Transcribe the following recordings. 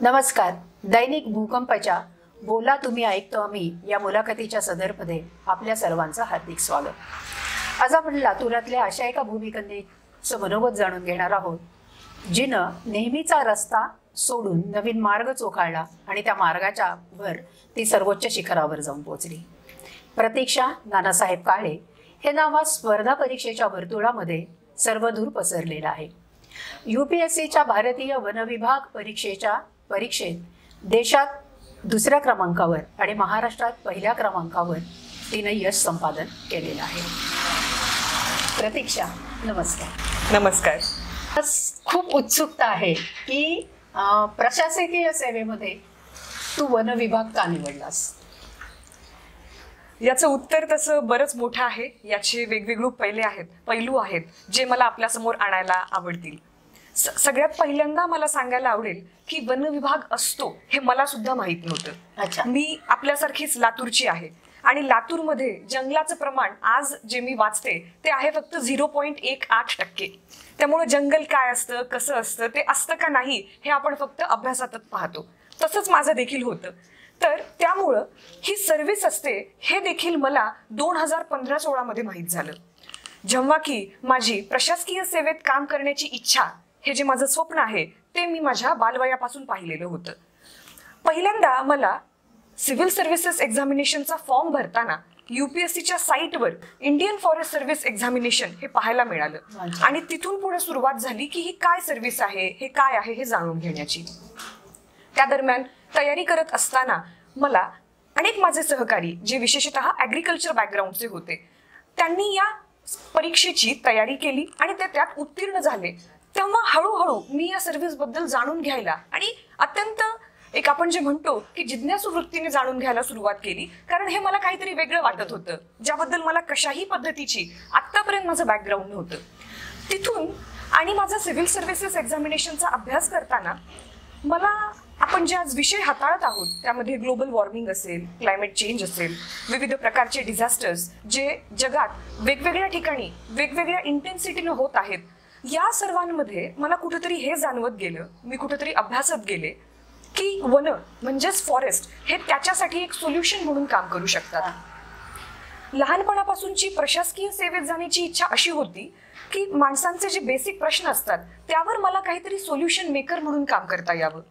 नमस्कार. दैनिक भूकंपाच्या बोला तुम्ही ऐकतो आम्ही या मुलाखतीच्या सदरमध्ये आपल्या सर्वांचं हार्दिक स्वागत. आज आपण लातूरातल्या अशा एका भूमिकन्येचं मनोगत जाणून घेणार आहोत, जिनं नेहमीचा रस्ता सोडून नवीन मार्ग चोखाळला आणि त्या मार्गाच्या वर ती सर्वोच्च शिखरावर जाऊन पोहोचली. प्रतीक्षा नानासाहेब काळे हे नाव आज स्पर्धा परीक्षेच्या वर्तुळामध्ये सर्वदूर पसरलेलं आहे. UPSCच्या भारतीय वन विभाग परीक्षेत देशात दुसऱ्या क्रमांकावर आणि महाराष्ट्रात पहिल्या क्रमांकावर तिने यश संपादन केलेलं आहे. प्रतीक्षा, नमस्कार. नमस्कार. खूप उत्सुकता आहे की प्रशासकीय सेवेमध्ये तू वन विभाग का निवडलास? याचं उत्तर तसं बरंच मोठं आहे. याचे वेगवेगळे पैलू आहेत जे मला आपल्यासमोर आणायला आवडतील. सगळ्यात पहिल्यांदा मला सांगायला आवडेल की वन विभाग असतो हे मला सुद्धा माहित नव्हतं. मी आपल्यासारखीच लातूरची आहे आणि लातूरमध्ये जंगलाचं प्रमाण आज जे मी वाचते ते आहे फक्त 0.18%. त्यामुळे जंगल काय असतं, कसं असतं, ते असतं का नाही हे आपण फक्त अभ्यासातच पाहतो. तसंच माझं देखील होतं. तर त्यामुळं ही सर्व्हिस असते हे देखील मला 2015-16 मध्ये माहीत झालं, जेव्हा की माझी प्रशासकीय सेवेत काम करण्याची इच्छा, हे जे माझं स्वप्न आहे ते मी माझ्या बालवयापासून पाहिलेलं होतं. पहिल्यांदा मला सिव्हिल सर्व्हिसेस एक्झामिनेशनचा फॉर्म भरताना UPSCच्या साईटवर इंडियन फॉरेस्ट सर्व्हिस एक्झामिनेशन हे पाहायला मिळालं आणि तिथून पुढे सुरुवात झाली की ही काय सर्व्हिस आहे, हे काय आहे हे जाणून घेण्याची. त्या दरम्यान तयारी करत असताना मला अनेक माझे सहकारी जे विशेषतः ॲग्रिकल्चर बॅकग्राऊंडचे होते, त्यांनी या परीक्षेची तयारी केली आणि ते त्यात उत्तीर्ण झाले. तेव्हा हळूहळू मी या सर्व्हिस बद्दल जाणून घ्यायला आणि अत्यंत एक आपण जे म्हणतो की जिज्ञासू वृत्तीने जाणून घ्यायला सुरुवात केली, कारण हे मला काहीतरी वेगळं वाटत होतं, ज्याबद्दल मला कशाही पद्धतीची आत्तापर्यंत माझं बॅकग्राऊंड नव्हतं. तिथून आणि माझा सिव्हिल सर्व्हिसेस एक्झामिनेशनचा अभ्यास करताना मला आपण जे आज विषय हाताळत आहोत त्यामध्ये ग्लोबल वॉर्मिंग असेल, क्लायमेट चेंज असेल, विविध प्रकारचे डिझास्टर्स जे जगात वेगवेगळ्या ठिकाणी वेगवेगळ्या इंटेन्सिटीने होत आहेत, या सर्वांमध्ये मला कुठेतरी हे जाणवत गेलं, मी कुठेतरी अभ्यासत गेले की वन म्हणजेच फॉरेस्ट हे त्याच्यासाठी एक सोल्युशन म्हणून काम करू शकतात. लहानपणापासूनची प्रशासकीय सेवेत जाण्याची इच्छा अशी होती की माणसांचे जे बेसिक प्रश्न असतात त्यावर मला काहीतरी सोल्युशन मेकर म्हणून काम करता यावं.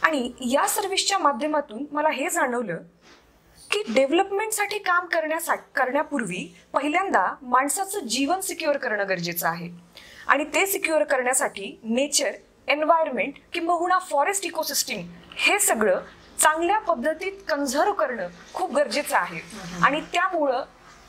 आणि या सर्व्हिसच्या माध्यमातून मला हे जाणवलं की डेव्हलपमेंटसाठी काम करण्यापूर्वी पहिल्यांदा माणसाचं जीवन सिक्युअर करणं गरजेचं आहे आणि ते सिक्युअर करण्यासाठी नेचर, एन्व्हायरमेंट किंबहुना फॉरेस्ट इकोसिस्टीम हे सगळं चांगल्या पद्धतीत कन्झर्व करणं खूप गरजेचं आहे. आणि त्यामुळं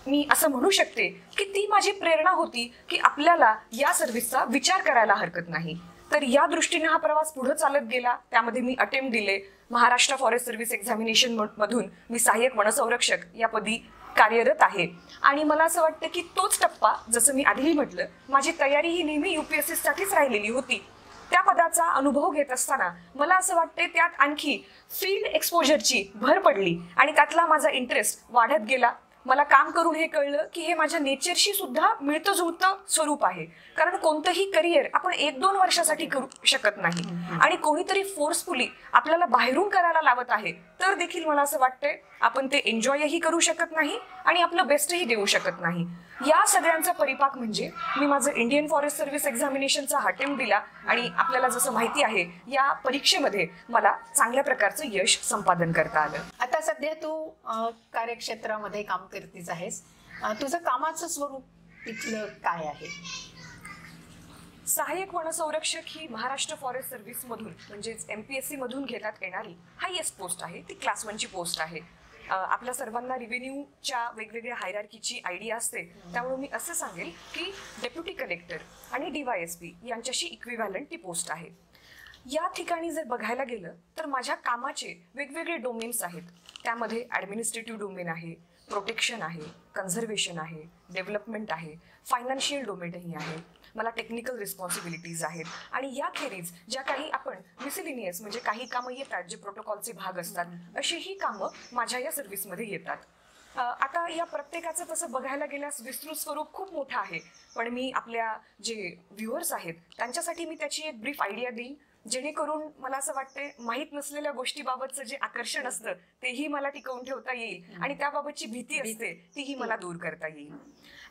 मी असं म्हणू शकते की ती माझी प्रेरणा होती की आपल्याला या सर्व्हिसचा विचार करायला हरकत नाही. तर या दृष्टीने हा प्रवास पुढे चालत गेला. त्यामध्ये मी अटेम्प्ट दिले. महाराष्ट्र फॉरेस्ट सर्व्हिस एक्झामिनेशन मधून मी सहाय्यक वनसंरक्षक या पदी कार्यरत आहे. आणि मला असं वाटतं की तोच टप्पा, जसं मी आधीही म्हटलं, माझी तयारी ही नेहमी UPSC साठीच राहिलेली होती. त्या पदाचा अनुभव घेत असताना मला असं वाटते त्यात आणखी फील्ड एक्सपोजरची भर पडली आणि त्यातला माझा इंटरेस्ट वाढत गेला. मला काम करून हे कळलं की हे माझ्या नेचरशी सुद्धा मिळतं जुळतं स्वरूप आहे, कारण कोणतंही करिअर आपण 1-2 वर्षासाठी करू शकत नाही आणि कोणीतरी फोर्सफुली आपल्याला बाहेरून करायला लावत आहे तर देखील मला असं वाटतंय आपण ते एन्जॉयही करू शकत नाही आणि आपलं बेस्टही देऊ शकत नाही. या सगळ्यांचा परिपाक म्हणजे मी माझं इंडियन फॉरेस्ट सर्व्हिस एक्झामिनेशनचा अटेम्प्ट दिला आणि आपल्याला जसं माहिती आहे या परीक्षेमध्ये मला चांगल्या प्रकारचं यश संपादन करता आलं. आता सध्या तू कार्यक्षेत्रामध्ये काम करतीच आहेस. तुझं कामाचं स्वरूप तिथलं काय आहे? सहाय्यक वनसंरक्षक ही महाराष्ट्र फॉरेस्ट सर्व्हिस मधून म्हणजेच MPSC मधून घेण्यात येणारी हायएस्ट पोस्ट आहे. ती क्लास 1 ची पोस्ट आहे. आपल्या सर्वांना रिव्हेन्यूच्या वेगवेगळ्या हायरार्कीची आयडिया असते, त्यामुळे मी असं सांगेल की डेप्युटी कलेक्टर आणि DYSP यांच्याशी इक्विव्हॅलंट ती पोस्ट आहे. या ठिकाणी जर बघायला गेलं तर माझ्या कामाचे वेगवेगळे डोमेन्स आहेत. त्यामध्ये ॲडमिनिस्ट्रेटिव्ह डोमेन आहे, प्रोटेक्शन आहे, कन्झर्वेशन आहे, डेव्हलपमेंट आहे, फायनान्शियल डोमेनही आहे, मला टेक्निकल रिस्पॉन्सिबिलिटीज आहेत आणि याखेरीज ज्या काही आपण मिसलिनियस म्हणजे काही कामं येतात जे प्रोटोकॉलचे भाग असतात, अशीही कामं माझ्या या सर्व्हिसमध्ये येतात. आता या प्रत्येकाचं तसं बघायला गेल्यास विस्तृत स्वरूप खूप मोठं आहे, पण मी आपल्या जे व्ह्युअर्स आहेत त्यांच्यासाठी मी त्याची एक ब्रीफ आयडिया देईन. जेणेकरून मला असं वाटतंय माहीत नसलेल्या गोष्टीबाबतचं जे आकर्षण असतं तेही मला टिकवून ठेवता येईल आणि त्याबाबतची भीती असते तीही मला दूर करता येईल.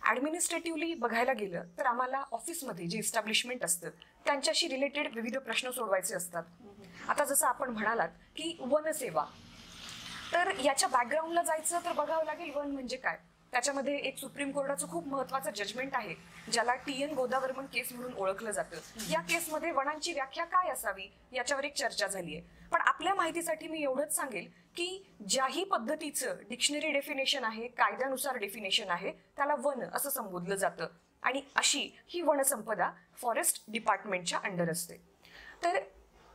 ऍडमिनिस्ट्रेटिव्हली बघायला गेलं तर आम्हाला ऑफिसमध्ये जे इस्टॅब्लिशमेंट असतं त्यांच्याशी रिलेटेड विविध प्रश्न सोडवायचे असतात. आता जसं आपण म्हणालात की वनसेवा, तर याच्या बॅकग्राऊंडला जायचं तर बघावं लागेल वन म्हणजे काय. त्याच्यामध्ये एक सुप्रीम कोर्टाचं खूप महत्वाचं जजमेंट आहे ज्याला TN गोदावर्मन केस म्हणून ओळखलं जातं. या केसमध्ये वनांची व्याख्या काय असावी याच्यावर एक चर्चा झाली आहे. पण आपल्या माहितीसाठी मी एवढंच सांगेल की ज्याही पद्धतीचं डिक्शनरी डेफिनेशन आहे, कायद्यानुसार डेफिनेशन आहे, त्याला वन असं संबोधलं जातं आणि अशी ही वनसंपदा फॉरेस्ट डिपार्टमेंटच्या अंडर असते. तर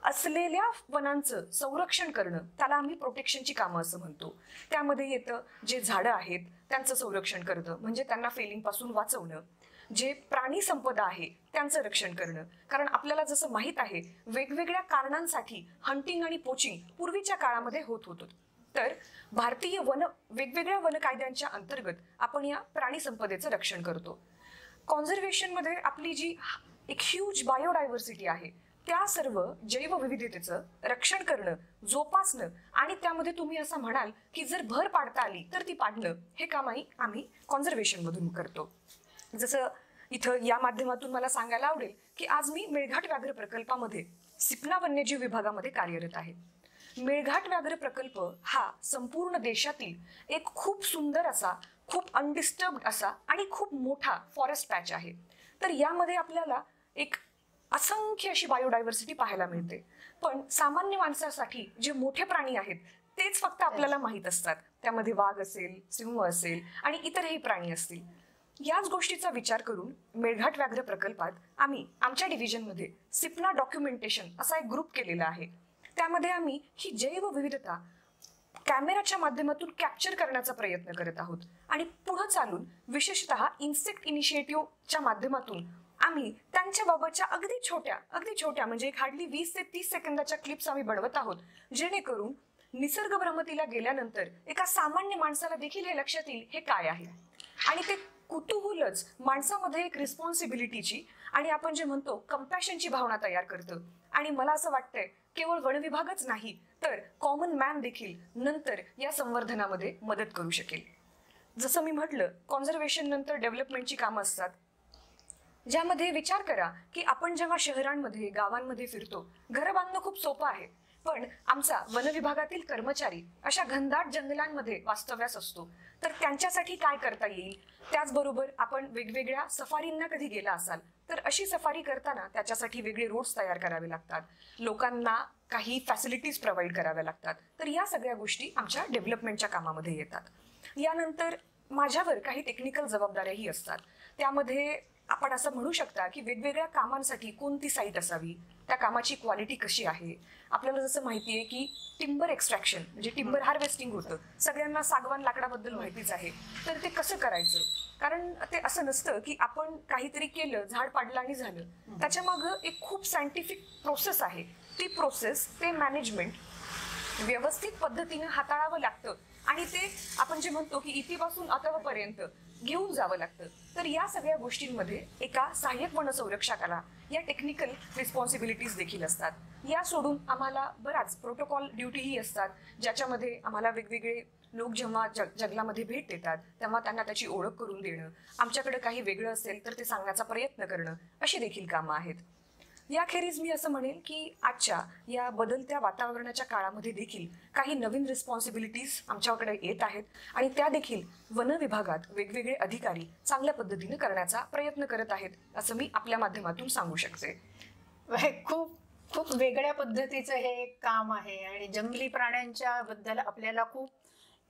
असलेल्या वनांचं संरक्षण करणं त्याला आम्ही प्रोटेक्शनची कामं असं म्हणतो. त्यामध्ये येतं जे झाडं आहेत त्यांचं संरक्षण करणं म्हणजे त्यांना फेलिंगपासून वाचवणं, जे प्राणी संपदा आहे त्यांचं रक्षण करणं, कारण आपल्याला जसं माहीत आहे वेगवेगळ्या कारणांसाठी हंटिंग आणि पोचिंग पूर्वीच्या काळामध्ये होत होतं. तर भारतीय वेगवेगळ्या वन कायद्यांच्या अंतर्गत आपण या प्राणी संपदेचं रक्षण करतो. कॉन्झर्वेशनमध्ये आपली जी एक ह्यूज बायोडायव्हर्सिटी आहे त्या सर्व जैवविविधतेचं रक्षण करणं, जोपासणं आणि त्यामध्ये तुम्ही असं म्हणाल की जर भर पाडता आली तर ती पाडणं, हे कामही आम्ही कॉन्झर्वेशन मधून करतो. जसं इथं या माध्यमातून मला सांगायला आवडेल की आज मी मेळघाट व्याघ्र प्रकल्पामध्ये सिपना वन्यजीव विभागामध्ये कार्यरत आहे. मेळघाट व्याघ्र प्रकल्प हा संपूर्ण देशातील एक खूप सुंदर असा, खूप अनडिस्टर्ब्ड असा आणि खूप मोठा फॉरेस्ट पॅच आहे. तर यामध्ये आपल्याला एक असंख्य अशी बायोडायव्हर्सिटी पाहायला मिळते. पण सामान्य माणसासाठी जे मोठे प्राणी आहेत तेच फक्त आपल्याला माहीत असतात. त्यामध्ये वाघ असेल, सिंह असेल आणि इतरही प्राणी असतील. याच गोष्टीचा विचार करून मेळघाट व्याघ्र प्रकल्पात आम्ही आमच्या डिव्हिजनमध्ये सिपना डॉक्युमेंटेशन असा एक ग्रुप केलेला आहे. त्यामध्ये आम्ही ही जैवविविधता कॅमेराच्या माध्यमातून कॅप्चर करण्याचा प्रयत्न करत आहोत आणि पुढे चालून विशेषतः इन्सेक्ट इनिशिएटिव्हच्या माध्यमातून आम्ही त्यांच्याबाबतच्या अगदी छोट्या म्हणजे हार्डली 20 ते 30 सेकंदाच्या क्लिप्स आम्ही बनवत आहोत, जेणेकरून निसर्ग भ्रमतीला गेल्यानंतर एका सामान्य माणसाला देखील हे लक्षात येईल हे काय आहे. आणि ते कुतूहलच माणसामध्ये एक रिस्पॉन्सिबिलिटीची आणि आपण जे म्हणतो कंपॅशनची भावना तयार करतं. आणि मला असं वाटतंय केवळ वन विभागच नाही तर कॉमन मॅन देखील नंतर या संवर्धनामध्ये मदत करू शकेल. जसं मी म्हटलं, कॉन्झर्वेशन नंतर डेव्हलपमेंटची कामं असतात, ज्यामध्ये विचार करा की आपण जेव्हा शहरांमध्ये, गावांमध्ये फिरतो, घर बांधणं खूप सोपं आहे, पण आमचा वन विभागातील कर्मचारी अशा घनदाट जंगलांमध्ये वास्तव्यास असतो. तर त्यांच्यासाठी काय करता येईल. त्याचबरोबर आपण वेगवेगळ्या सफारींना कधी गेला असाल तर अशी सफारी करताना त्याच्यासाठी वेगळे रोड्स तयार करावे लागतात, लोकांना काही फॅसिलिटीज प्रोव्हाइड कराव्या लागतात. तर या सगळ्या गोष्टी आमच्या डेव्हलपमेंटच्या कामामध्ये येतात. यानंतर माझ्यावर काही टेक्निकल जबाबदाऱ्याही असतात. त्यामध्ये आपण असं म्हणू शकता की वेगवेगळ्या कामांसाठी कोणती साईट असावी, त्या कामाची क्वालिटी कशी आहे. आपल्याला जसं माहिती आहे की टिंबर एक्स्ट्रॅक्शन म्हणजे टिंबर हार्वेस्टिंग होतं, सगळ्यांना सागवान लाकडाबद्दल माहितीच आहे. तर ते कसं करायचं, कारण ते असं नसतं की आपण काहीतरी केलं, झाड पाडलं आणि झालं. त्याच्यामागं एक खूप सायंटिफिक प्रोसेस आहे. ती प्रोसेस, ते मॅनेजमेंट व्यवस्थित पद्धतीनं हाताळावं लागतं आणि ते आपण जे म्हणतो की इथेपासून अथवापर्यंत घेऊन जावं लागतं. तर या सगळ्या गोष्टींमध्ये एका सहाय्यक वन संरक्षकाला या टेक्निकल रिस्पॉन्सिबिलिटीज देखील असतात. या सोडून आम्हाला बराच प्रोटोकॉल ड्युटीही असतात, ज्याच्यामध्ये आम्हाला वेगवेगळे लोक जेव्हा जंगलामध्ये भेट देतात तेव्हा त्यांना त्याची ओळख करून देणं, आमच्याकडे काही वेगळं असेल तर ते सांगण्याचा प्रयत्न करणं, अशी देखील कामं आहेत. याखेरीज मी असं म्हणेन की आजच्या या बदलत्या वातावरणाच्या काळामध्ये देखील काही नवीन रिस्पॉन्सिबिलिटीज आमच्याकडे येत आहेत आणि त्या देखील वन विभागात वेगवेगळे अधिकारी चांगल्या पद्धतीने करण्याचा प्रयत्न करत आहेत, असं मी आपल्या माध्यमातून सांगू शकते. खूप खूप वेगळ्या पद्धतीचं हे एक काम आहे आणि जंगली प्राण्यांच्या बद्दल आपल्याला खूप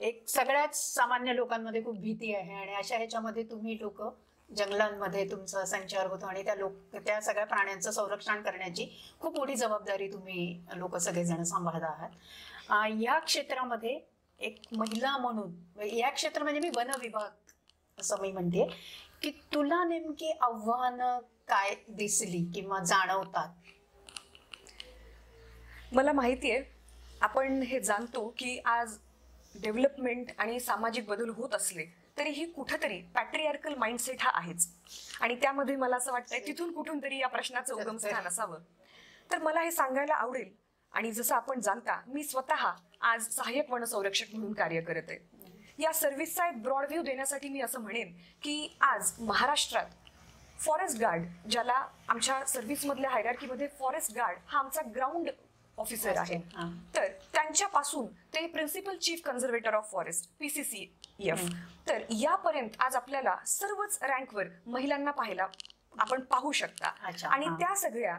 एक सगळ्याच सामान्य लोकांमध्ये खूप भीती आहे आणि अशा ह्याच्यामध्ये तुम्ही लोक जंगलांमध्ये तुमचा संचार होतो आणि त्या सगळ्या प्राण्यांचं संरक्षण करण्याची खूप मोठी जबाबदारी तुम्ही लोक सगळेजण सांभाळत आहात. या क्षेत्रामध्ये एक महिला म्हणून, या क्षेत्र म्हणजे मी वन विभाग असं मी म्हणते, की तुला नेमकी आव्हानं काय दिसली किंवा जाणवतात. मला माहिती आहे, आपण हे जाणतो की आज डेव्हलपमेंट आणि सामाजिक बदल होत असले तरीही कुठंतरी पॅट्रियार्कल माइंडसेट हा आहेच आणि त्यामध्ये मला असं वाटतंय तिथून कुठून तरी या प्रश्नाचं उगमस्थान असावं. तर मला हे सांगायला आवडेल, आणि जसं आपण जाणता, मी स्वतः आज सहाय्यक वनसंरक्षक म्हणून कार्य करत आहे. या सर्व्हिसचा एक ब्रॉड व्ह्यू देण्यासाठी मी असं म्हणेन की आज महाराष्ट्रात फॉरेस्ट गार्ड, ज्याला आमच्या सर्व्हिसमधल्या हायरार्कीमध्ये फॉरेस्ट गार्ड हा आमचा ग्राउंड ऑफिसर आहे, तर त्यांच्यापासून ते principal chief conservator of forest PCCF, तर यापर्यंत आज आपल्याला सर्वच रँकवर महिलांना आपण पाहू शकता. आणि त्या सगळ्या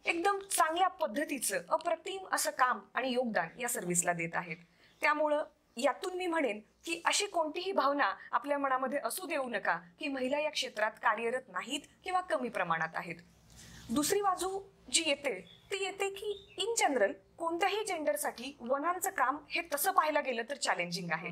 एकदम चांगल्या पद्धतीचं अप्रतिम असं काम आणि योगदान या सर्व्हिसला देत आहेत. त्यामुळं यातून मी म्हणेन की अशी कोणतीही भावना आपल्या मनामध्ये असू देऊ नका की महिला या क्षेत्रात कार्यरत नाहीत किंवा कमी प्रमाणात आहेत. दुसरी बाजू जी येते ती येते की इन जनरल कोणत्याही जेंडरसाठी वनांचं काम हे तसं पाहायला गेलं तर चॅलेंजिंग आहे.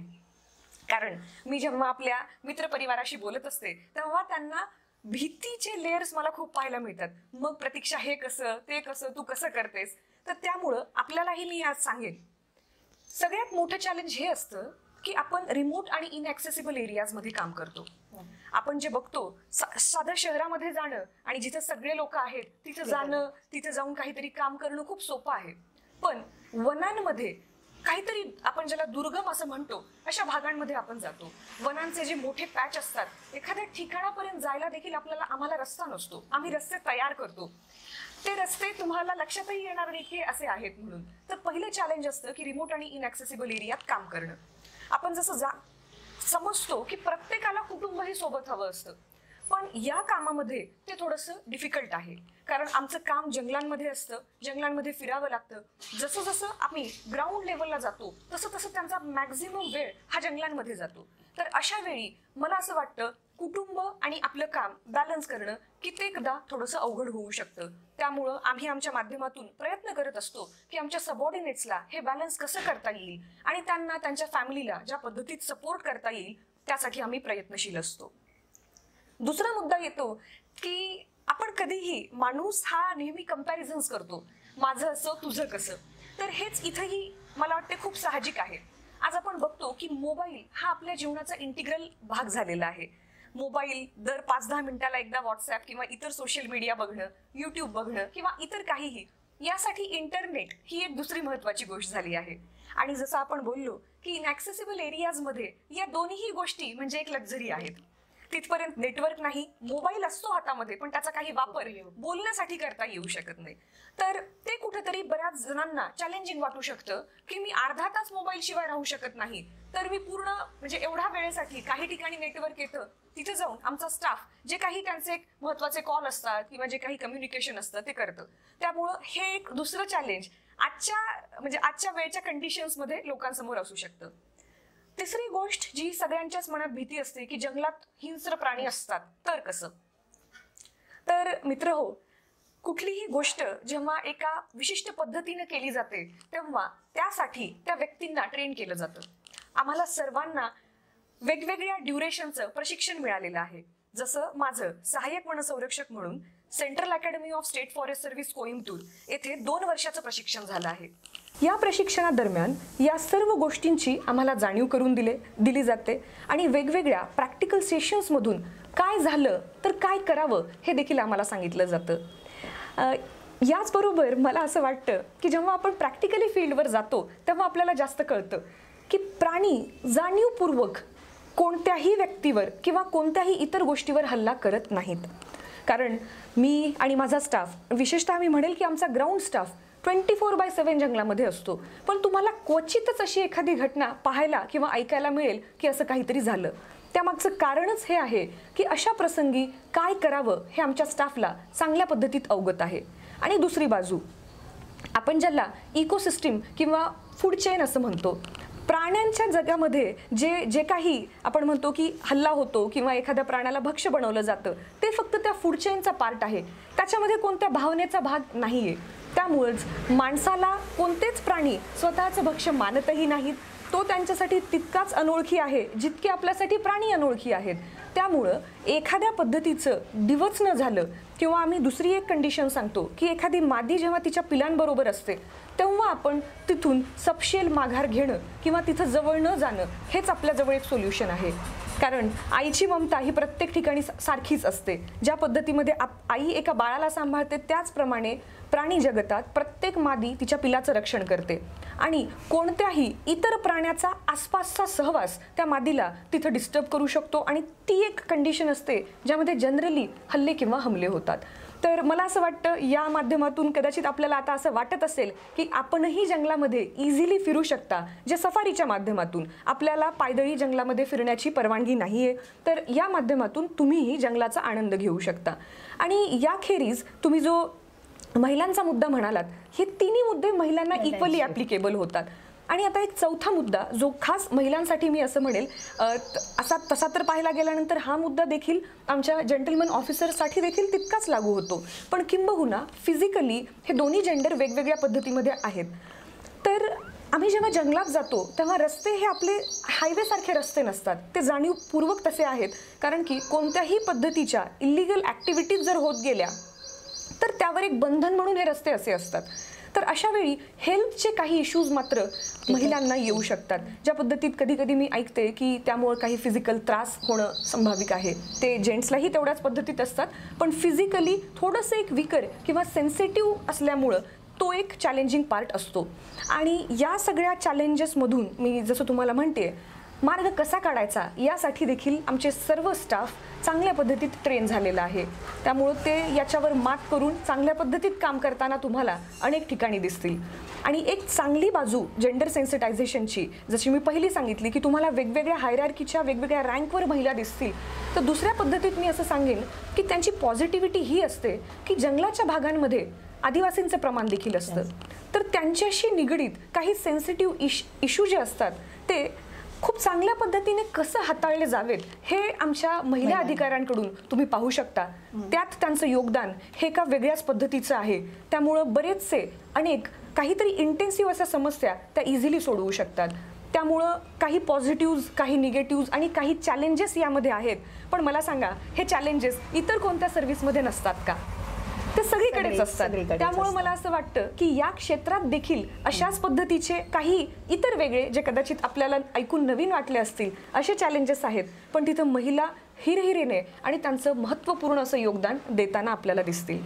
कारण मी जेव्हा आपल्या मित्रपरिवाराशी बोलत असते तेव्हा त्यांना भीतीचे लेयर्स मला खूप पाहायला मिळतात. मग प्रतीक्षा हे कसं, ते कसं, तू कसं करतेस. तर त्यामुळं आपल्यालाही मी आज सांगेन, सगळ्यात मोठं चॅलेंज हे असतं की आपण रिमोट आणि इनॲक्सेसिबल एरियाजमध्ये काम करतो. आपण जे बघतो साध्या शहरामध्ये जाणं आणि जिथे सगळे लोक आहेत तिथे जाणं, तिथे जाऊन काहीतरी काम करणं खूप सोपं आहे. पण वनांमध्ये काहीतरी आपण ज्याला दुर्गम असं म्हणतो अशा भागांमध्ये आपण जातो. वनांचे जे मोठे पॅच असतात, एखाद्या ठिकाणापर्यंत जायला देखील आम्हाला रस्ता नसतो. आम्ही रस्ते तयार करतो. ते रस्ते तुम्हाला लक्षातही येणार नाही की असे आहेत म्हणून. तर पहिलं चॅलेंज असतं की रिमोट आणि इनॲक्सेसिबल एरियात काम करणं. आपण जसं समजतो की प्रत्येकाला कुटुंबही सोबत हवं असतं, पण या कामामध्ये ते थोडंसं डिफिकल्ट आहे. कारण आमचं काम जंगलांमध्ये असतं, जंगलांमध्ये फिरावं लागतं. जसं जसं आम्ही ग्राउंड लेवलला जातो तसं तसं त्यांचा मॅक्झिमम वेळ हा जंगलांमध्ये जातो. तर अशा वेळी मला असं वाटतं कुटुंब आणि आपलं काम बॅलन्स करणं कित्येकदा थोडंसं अवघड होऊ शकतं. त्यामुळं आम्ही आमच्या माध्यमातून प्रयत्न करत असतो की आमच्या सबऑर्डिनेट्सला हे बॅलन्स कसं करता येईल आणि त्यांना त्यांच्या फॅमिलीला ज्या पद्धतीत सपोर्ट करता येईल त्यासाठी आम्ही प्रयत्नशील असतो. दुसरा मुद्दा येतो की आपण कधीही, माणूस हा नेहमी कंपॅरिझन्स करतो, माझं असं तुझं कसं. तर हेच इथंही मला वाटते खूप साहजिक आहे. आज आपण बघतो की मोबाईल हा आपल्या जीवनाचा इंटिग्रल भाग झालेला आहे. मोबाईल दर 5-10 मिनिटाला एकदा व्हॉट्सॲप किंवा इतर सोशल मीडिया बघणं, यूट्यूब बघणं किंवा इतर काहीही, यासाठी इंटरनेट ही एक दुसरी महत्वाची गोष्ट झाली आहे. आणि जसं आपण बोललो की इनॲक्सेसिबल एरियाजमध्ये या दोन्हीही गोष्टी म्हणजे एक लक्झरी आहेत. तिथपर्यंत नेटवर्क नाही, मोबाईल असतो हातामध्ये पण त्याचा काही वापर बोलण्यासाठी करता येऊ शकत नाही. तर ते कुठेतरी बऱ्याच जणांना चॅलेंजिंग वाटू शकतं की मी अर्धा तास मोबाईल शिवाय राहू शकत नाही, तर मी पूर्ण म्हणजे एवढ्या वेळेसाठी काही ठिकाणी नेटवर्क येतं तिथे जाऊन आमचा स्टाफ जे काही त्यांचे महत्वाचे कॉल असतात किंवा जे काही कम्युनिकेशन असतं ते करतं. त्यामुळं हे एक दुसरं चॅलेंज आजच्या वेळच्या कंडिशन्समध्ये लोकांसमोर असू शकतं. तिसरी गोष्ट जी सगळ्यांच्याच मनात भीती असते की जंगलात हिंस्र प्राणी असतात तर कसं. तर मित्र हो, कुठलीही गोष्ट जेव्हा एका विशिष्ट पद्धतीने केली जाते तेव्हा त्यासाठी त्या व्यक्तींना ट्रेन केलं जातं. आम्हाला सर्वांना वेगवेगळ्या ड्युरेशनचं प्रशिक्षण मिळालेलं आहे. जसं माझं सहाय्यक वनसंरक्षक म्हणून central academy of state forest service Coimbatore येथे 2 वर्षाचं प्रशिक्षण झालं आहे. या प्रशिक्षणादरम्यान या सर्व गोष्टींची आम्हाला जाणीव करून दिली जाते आणि वेगवेगळ्या प्रॅक्टिकल सेशन्समधून काय झालं तर काय करावं हे देखील आम्हाला सांगितलं जातं. याचबरोबर मला असं वाटतं की जेव्हा आपण प्रॅक्टिकली फील्डवर जातो तेव्हा आपल्याला जास्त कळतं की प्राणी जाणीवपूर्वक कोणत्याही व्यक्तीवर किंवा कोणत्याही इतर गोष्टीवर हल्ला करत नाहीत. कारण मी आणि माझा स्टाफ, विशेषतः मी म्हणेल की आमचा ग्राउंड स्टाफ 24/7 जंगलामध्ये असतो. पण तुम्हाला क्वचितच अशी एखादी घटना पाहायला किंवा ऐकायला मिळेल की असं काहीतरी झालं. त्यामागचं कारणच हे आहे की अशा प्रसंगी काय करावं हे आमच्या स्टाफला चांगल्या पद्धतीत अवगत आहे. आणि दुसरी बाजू, आपण ज्याला इकोसिस्टीम किंवा फूड चेन असं म्हणतो, प्राण्यांच्या जगामध्ये जे काही आपण म्हणतो की हल्ला होतो किंवा एखाद्या प्राण्याला भक्ष्य बनवलं जातं ते फक्त त्या फूड चेनचा पार्ट आहे, त्याच्यामध्ये कोणत्या भावनेचा भाग नाही आहे. त्यामुळेच माणसाला कोणतेच प्राणी स्वतःचं भक्ष्य मानतही नाहीत. तो त्यांच्यासाठी तितकाच अनोळखी आहे जितके आपल्यासाठी प्राणी अनोळखी आहेत. त्यामुळं एखाद्या पद्धतीचं डिवच न झालं किंवा आम्ही दुसरी एक कंडिशन सांगतो की एखादी मादी जेव्हा तिच्या पिलांबरोबर असते तेव्हा आपण तिथून सपशेल माघार घेणं किंवा तिथं जवळ न जाणं हेच आपल्याजवळ एक सोल्युशन आहे. कारण आईची ममता ही प्रत्येक ठिकाणी सारखीच असते. ज्या पद्धतीमध्ये आई एका बाळाला सांभाळते त्याचप्रमाणे प्राणी जगतात प्रत्येक मादी तिच्या पिलाचं रक्षण करते आणि कोणत्याही इतर प्राण्याचा आसपासचा सहवास त्या मादीला तिथं डिस्टर्ब करू शकतो आणि ती एक कंडिशन असते ज्यामध्ये जनरली हल्ले किंवा हमले होतात. तर मला असं वाटतं या माध्यमातून कदाचित आपल्याला आता असं वाटत असेल की आपणही जंगलामध्ये इझिली फिरू शकता, जे सफारीच्या माध्यमातून आपल्याला पायदळी जंगलामध्ये फिरण्याची परवानगी नाही आहे. तर या माध्यमातून तुम्हीही जंगलाचा आनंद घेऊ शकता. आणि याखेरीज तुम्ही जो महिलांचा मुद्दा म्हणालात, हे तिन्ही मुद्दे महिलांना इक्वली ॲप्लिकेबल होतात. आणि आता एक चौथा मुद्दा जो खास महिलांसाठी मी असं म्हणेल, तसा तर पाहायला गेल्यानंतर हा मुद्दा देखील आमच्या जेंटलमन ऑफिसरसाठी देखील तितकाच लागू होतो, पण किंबहुना फिजिकली हे दोन्ही जेंडर वेगवेगळ्या पद्धतीमध्ये आहेत. तर आम्ही जेव्हा जंगलात जातो तेव्हा रस्ते हे आपले हायवेसारखे रस्ते नसतात, ते जाणीवपूर्वक तसे आहेत. कारण की कोणत्याही पद्धतीच्या इल्लिगल ॲक्टिव्हिटीज जर होत गेल्या तर त्यावर एक बंधन म्हणून हे रस्ते असे असतात. तर अशा वेळी हेल्थचे काही इश्यूज मात्र महिलांना येऊ शकतात. ज्या पद्धतीत कधी कधी मी ऐकते की त्यामुळे काही फिजिकल त्रास होणं संभाविक आहे. ते जेंट्सलाही तेवढ्याच पद्धतीत असतात, पण फिजिकली थोडंसं एक विकर किंवा सेन्सिटिव्ह असल्यामुळं तो एक चॅलेंजिंग पार्ट असतो. आणि या सगळ्या चॅलेंजेसमधून मी जसं तुम्हाला म्हणते मार्ग कसा काढायचा यासाठी देखील आमचे सर्व स्टाफ चांगल्या पद्धतीत ट्रेन झालेला आहे. त्यामुळं ते याच्यावर मात करून चांगल्या पद्धतीत काम करताना तुम्हाला अनेक ठिकाणी दिसतील. आणि एक चांगली बाजू जेंडर सेन्सिटायझेशनची, जशी मी पहिली सांगितली की तुम्हाला वेगवेगळ्या हायरार्कीच्या वेगवेगळ्या रँकवर महिला दिसतील, तर दुसऱ्या पद्धतीत मी असं सांगेन की त्यांची पॉझिटिव्हिटी ही असते की जंगलाच्या भागांमध्ये आदिवासींचं प्रमाण देखील असतं. तर त्यांच्याशी निगडीत काही सेन्सिटिव्ह इश्यू जे असतात ते खूप चांगल्या पद्धतीने कसं हाताळले जावेत हे आमच्या महिला अधिकाऱ्यांकडून तुम्ही पाहू शकता. त्यात त्यांचं योगदान हे एका वेगळ्याच पद्धतीचं आहे. त्यामुळं बरेचसे अनेक काहीतरी इंटेन्सिव्ह अशा समस्या त्या इझिली सोडवू शकतात. त्यामुळं काही पॉझिटिव्ज, काही निगेटिव्ज आणि काही चॅलेंजेस यामध्ये आहेत. पण मला सांगा, हे चॅलेंजेस इतर कोणत्या सर्व्हिसमध्ये नसतात का? ते सगळीकडेच असतात. त्यामुळे मला असं वाटतं की या क्षेत्रात देखील अशाच पद्धतीचे काही इतर वेगळे, जे कदाचित आपल्याला ऐकून नवीन वाटले असतील, असे चॅलेंजेस आहेत. पण तिथं महिला हिरहिरीने आणि त्यांचं महत्त्वपूर्ण असं योगदान देताना आपल्याला दिसतील.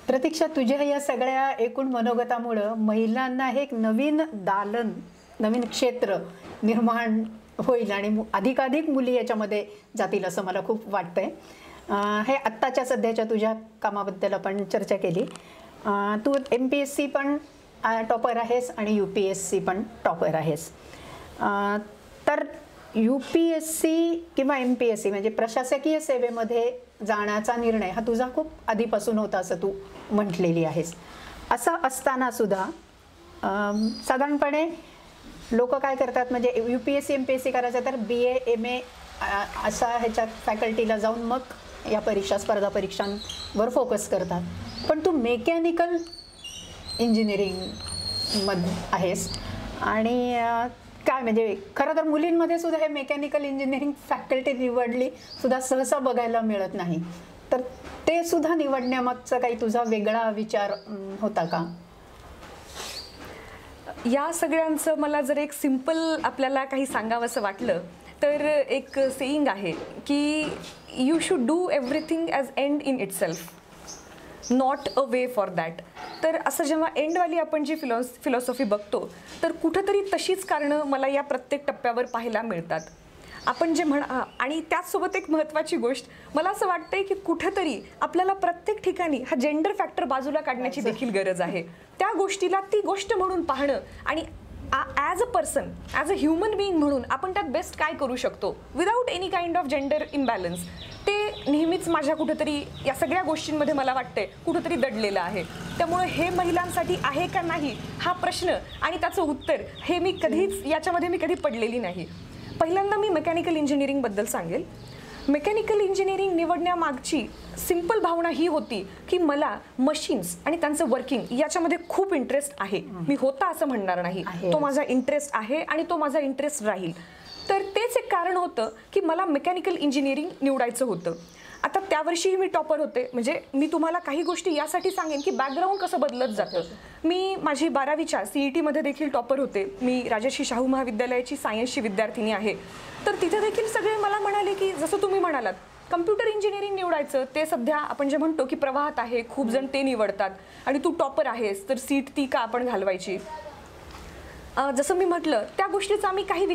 प्रतीक्षा, तुझ्या या सगळ्या एकूण मनोगतामुळं महिलांना हे एक नवीन दालन, नवीन क्षेत्र निर्माण होईल आणि अधिकाधिक मुली याच्यामध्ये जातील असं मला खूप वाटतंय. हे आत्ताच्या सध्याच्या तुझ्या कामाबद्दल आपण चर्चा केली. तू MPSC पण टॉपर आहेस आणि UPSC पण टॉपर आहेस. तर UPSC किंवा MPSC म्हणजे प्रशासकीय सेवेमध्ये जाण्याचा निर्णय हा तुझा खूप आधीपासून होता असं तू म्हटलेली आहेस. असं असताना सुद्धा साधारणपणे लोक काय करतात, म्हणजे UPSC MPSC करायचं तर BA MA अशा ह्याच्यात फॅकल्टीला जाऊन मग या परीक्षा, स्पर्धा परीक्षांवर फोकस करतात. पण तू मेकॅनिकल इंजिनिअरिंगमध्ये आहेस आणि काय म्हणजे खरं तर मुलींमध्ये सुद्धा हे मेकॅनिकल इंजिनिअरिंग फॅकल्टी निवडली सुद्धा सहसा बघायला मिळत नाही. तर ते सुद्धा निवडण्यामागचा काही तुझा वेगळा विचार होता का? या सगळ्यांचं मला जर एक सिंपल आपल्याला काही सांगावंसं वाटलं तर एक सेईंग आहे की you should do everything as end in itself, not a way for that. तर असं जेव्हा एंडवाली आपण जी फिलॉसॉफी बघतो तर कुठंतरी तशीच कारणं मला या प्रत्येक टप्प्यावर पाहायला मिळतात. आपण जे आणि त्याचसोबत एक महत्त्वाची गोष्ट मला असं वाटतंय की कुठंतरी आपल्याला प्रत्येक ठिकाणी हा जेंडर फॅक्टर बाजूला काढण्याची देखील गरज आहे. त्या गोष्टीला ती गोष्ट म्हणून पाहणं आणि as a person, as a human being म्हणून आपण त्यात बेस्ट काय करू शकतो without any kind of gender imbalance, ते नेहमीच माझ्या कुठंतरी या सगळ्या गोष्टींमध्ये मला वाटतंय कुठंतरी दडलेलं आहे. त्यामुळे हे महिलांसाठी आहे का नाही हा प्रश्न आणि त्याचं उत्तर हे मी कधीच याच्यामध्ये मी कधी पडलेली नाही. पहिल्यांदा मी मेकॅनिकल इंजिनिअरिंगबद्दल सांगेल. मेकॅनिकल इंजिनिअरिंग निवडण्यामागची सिंपल भावना ही होती की मला मशीन्स आणि त्यांचं वर्किंग याच्यामध्ये खूप इंटरेस्ट आहे. मी होता असं म्हणणार नाही, तो माझा इंटरेस्ट आहे आणि तो माझा इंटरेस्ट राहील. तर तेच एक कारण होतं की मला मेकॅनिकल इंजिनिअरिंग निवडायचं होतं. आता त्यावर्षीही मी टॉपर होते. म्हणजे मी तुम्हाला काही गोष्टी यासाठी सांगेन की बॅकग्राऊंड कसं बदलत जातं. मी माझी 12वीच्या CET मध्ये देखील टॉपर होते. मी राजर्षी शाहू महाविद्यालयाची सायन्सची विद्यार्थिनी आहे. तर तिथे देखील सगळे मला म्हणाले की जसं तुम्ही म्हणालात कम्प्युटर इंजिनिअरिंग निवडायचं, ते सध्या आपण जे म्हणतो की प्रवाहात आहे, खूप जण ते निवडतात आणि तू टॉपर आहेस तर सीट ती का आपण घालवायची. जसं मी म्हटलं त्या गोष्टीचा आम्ही काही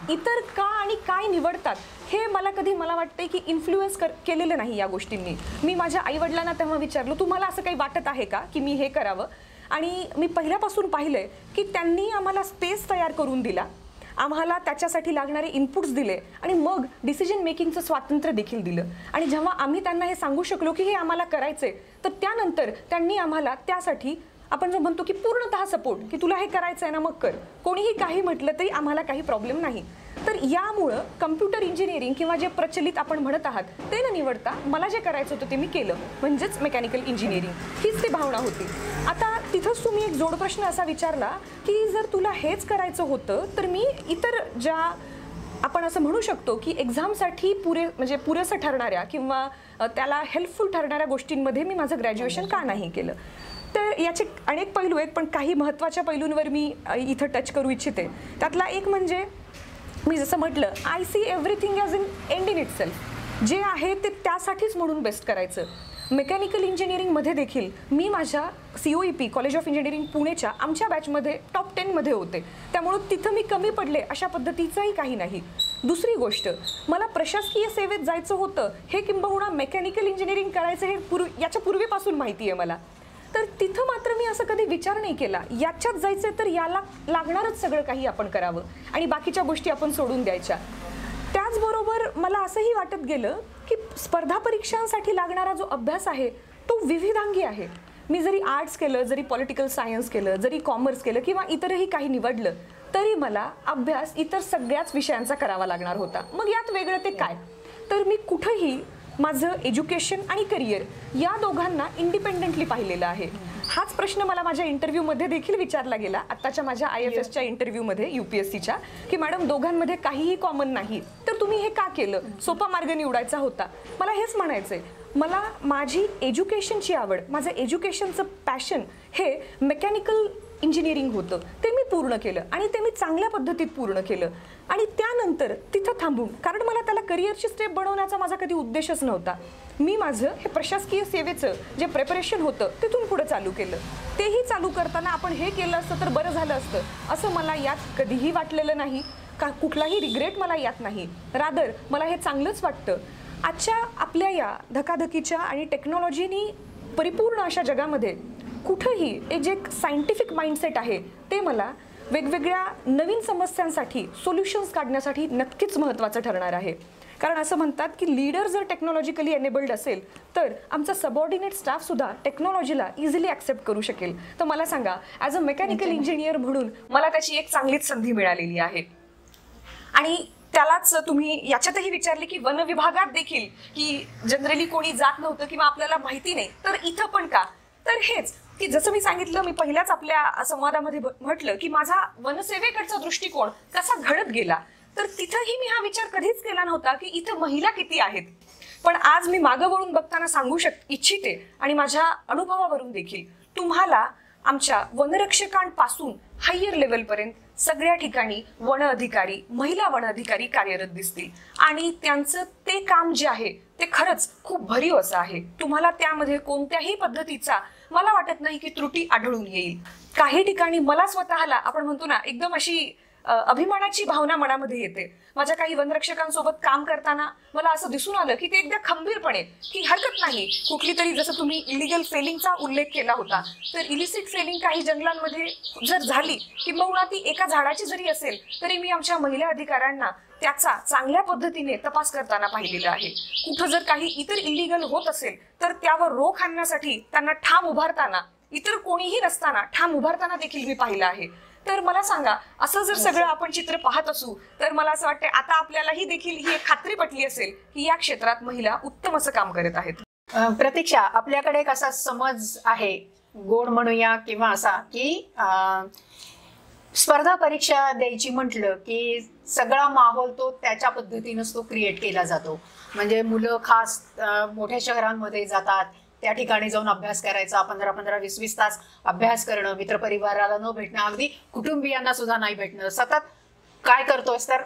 इतर का आणि काय निवडतात हे मला वाटतंय की इन्फ्लुएन्स केलेलं नाही या गोष्टींनी. मी माझ्या आईवडिलांना तेव्हा विचारलं तुम्हाला असं काही वाटत आहे का की मी हे करावं, आणि मी पहिल्यापासून पाहिलंय की त्यांनी आम्हाला स्पेस तयार करून दिला, आम्हाला त्याच्यासाठी लागणारे इनपुट्स दिले आणि मग डिसिजन मेकिंगचं स्वातंत्र्य देखील दिलं. आणि जेव्हा आम्ही त्यांना हे सांगू शकलो की हे आम्हाला करायचंय, तर त्यानंतर त्यांनी आम्हाला त्यासाठी आपण जो म्हणतो की पूर्णतः सपोर्ट, की तुला हे करायचं आहे ना मग कर, कोणीही काही म्हटलं तरी आम्हाला काही प्रॉब्लेम नाही. तर यामुळं कम्प्युटर इंजिनिअरिंग किंवा जे प्रचलित आपण म्हणत आहात ते न निवडता मला जे करायचं होतं ते मी केलं, म्हणजेच मेकॅनिकल इंजिनिअरिंग, हीच ती भावना होती. आता तिथंच तुम्ही एक जोड प्रश्न असा विचारला की जर तुला हेच करायचं होतं तर मी इतर ज्या आपण असं म्हणू शकतो की एक्झामसाठी पुरेसं ठरणाऱ्या किंवा त्याला हेल्पफुल ठरणाऱ्या गोष्टींमध्ये मी माझं ग्रॅज्युएशन का नाही केलं. तर याचे अनेक पैलू आहेत, पण काही महत्त्वाच्या पैलूंवर मी इथं टच करू इच्छिते. त्यातला एक म्हणजे मी जसं म्हटलं, I see everything as an end in itself. जे आहे ते त्यासाठीच म्हणून बेस्ट करायचं. मेकॅनिकल इंजिनिअरिंगमध्ये देखील मी माझ्या COEP कॉलेज ऑफ इंजिनिअरिंग पुणेच्या आमच्या बॅचमध्ये टॉप 10मध्ये होते, त्यामुळं तिथं मी कमी पडले अशा पद्धतीचंही काही नाही. दुसरी गोष्ट, मला प्रशासकीय सेवेत जायचं होतं हे किंबहुना मेकॅनिकल इंजिनिअरिंग करायचं हे याच्या पूर्वीपासून माहिती आहे मला. तर तिथं मात्र मी असं कधी विचार नाही केला याच्यात जायचं तर याला लागणारच सगळं काही आपण करावं आणि बाकीच्या गोष्टी आपण सोडून द्यायच्या. त्याचबरोबर मला असंही वाटत गेलं की स्पर्धा परीक्षांसाठी लागणारा जो अभ्यास आहे तो विविधांगी आहे. मी जरी आर्ट्स केलं, जरी पॉलिटिकल सायन्स केलं, जरी कॉमर्स केलं किंवा इतरही काही निवडलं तरी मला अभ्यास इतर सगळ्याच विषयांचा करावा लागणार होता. मग यात वेगळं ते काय, तर मी कुठंही माझं एज्युकेशन आणि करिअर या दोघांना इंडिपेंडेंटली पाहिलेलं आहे. हाच प्रश्न मला माझ्या इंटरव्ह्यूमध्ये देखील विचारला गेला, आत्ताच्या माझ्या IFSच्या इंटरव्ह्यूमध्ये UPSCच्या, की मॅडम दोघांमध्ये काहीही कॉमन नाही तर तुम्ही हे का केलं, सोपा मार्ग निवडायचा होता. मला हेच म्हणायचंय, मला माझी एज्युकेशनची आवड, माझं एज्युकेशनचं पॅशन हे मेकॅनिकल इंजिनिअरिंग होतं, ते मी पूर्ण केलं आणि ते मी चांगल्या पद्धतीत पूर्ण केलं. आणि त्यानंतर तिथं थांबून, कारण मला त्याला करिअरची स्टेप बनवण्याचा माझा कधी उद्देशच नव्हता, मी माझं हे प्रशासकीय सेवेचं जे प्रिपरेशन होतं तिथून पुढे चालू केलं. तेही चालू करताना आपण हे केलं असतं तर बरं झालं असतं असं मला यात कधीही वाटलेलं नाही, का कुठलाही रिग्रेट मला यात नाही. रादर मला हे चांगलंच वाटतं. आजच्या आपल्या या धकाधकीच्या आणि टेक्नॉलॉजीनी परिपूर्ण अशा जगामध्ये कुठंही हे जे सायंटिफिक माइंडसेट आहे ते मला वेगवेगळ्या नवीन समस्यांसाठी सोल्युशन्स काढण्यासाठी नक्कीच महत्त्वाचं ठरणार आहे. कारण असं म्हणतात की लीडर जर टेक्नॉलॉजिकली एनेबल्ड असेल तर आमचा सबऑर्डिनेट स्टाफसुद्धा टेक्नॉलॉजीला इझिली ॲक्सेप्ट करू शकेल. तर मला सांगा, ॲज अ मेकॅनिकल इंजिनियर म्हणून मला त्याची एक चांगलीच संधी मिळालेली आहे. आणि त्यालाच तुम्ही याच्यातही विचारले की वन विभागात देखील की जनरली कोणी जात नव्हतं किंवा आपल्याला माहिती नाही, तर इथं पण का, तर हेच की जसं मी सांगितलं, मी पहिल्याच आपल्या संवादामध्ये म्हटलं की माझा वनसेवेकडचा दृष्टिकोन कसा घडत गेला, तर तिथंही मी हा विचार कधीच केला नव्हता की इथं महिला किती आहेत. पण आज मी मागं वळून बघताना सांगू इच्छिते आणि माझ्या अनुभवावरून देखील तुम्हाला आमच्या वनरक्षकांपासून हायर लेवलपर्यंत सगळ्या ठिकाणी वन अधिकारी, महिला वन अधिकारी कार्यरत दिसतील आणि त्यांचं ते काम जे आहे ते खरंच खूप भरीव असं आहे. तुम्हाला त्यामध्ये कोणत्याही पद्धतीचा मला वाटत नाही की त्रुटी आढळून येईल. काही ठिकाणी मला स्वतःला आपण म्हणतो ना एकदम अशी अभिमानाची भावना मनामध्ये येते. माझ्या काही वनरक्षकांसोबत काम करताना मला असं दिसून आलं की ते एकदा खंबीरपणे की हरकत नाही, कुठली तरी, जसं तुम्ही इलिगल फेलिंगचा उल्लेख केला होता, तर इलिसिट फेलिंग काही जंगलांमध्ये जर झाली किंवा ती एका झाडाची जरी असेल तरी मी आमच्या महिला अधिकाऱ्यांना त्याचा चांगल्या पद्धतीने तपास करताना पाहिलेला आहे. कुठं जर काही इतर इलिगल होत असेल तर त्यावर रोख आणण्यासाठी त्यांना ठाम उभारताना, इतर कोणीही नसताना ठाम उभारताना देखील मी पाहिलं आहे. तर मला सांगा, असं जर सगळं आपण चित्र पाहत असू तर मला असं वाटतं आता आपल्यालाही देखील ही एक खात्री पटली असेल की या क्षेत्रात महिला उत्तम असं काम करत आहेत. प्रतीक्षा, आपल्याकडे एक असा समज आहे, गोड म्हणूया किंवा असा, की स्पर्धा परीक्षा द्यायची म्हटलं की सगळा माहोल तो त्याच्या पद्धतीनंच तो क्रिएट केला जातो. म्हणजे मुलं खास मोठ्या शहरांमध्ये जातात, त्या ठिकाणी जाऊन अभ्यास करायचा, 15-15, 20-20 तास अभ्यास करणं, मित्रपरिवाराला न भेटणं, अगदी कुटुंबियांना सुद्धा नाही भेटणं, सतत काय करतोस तर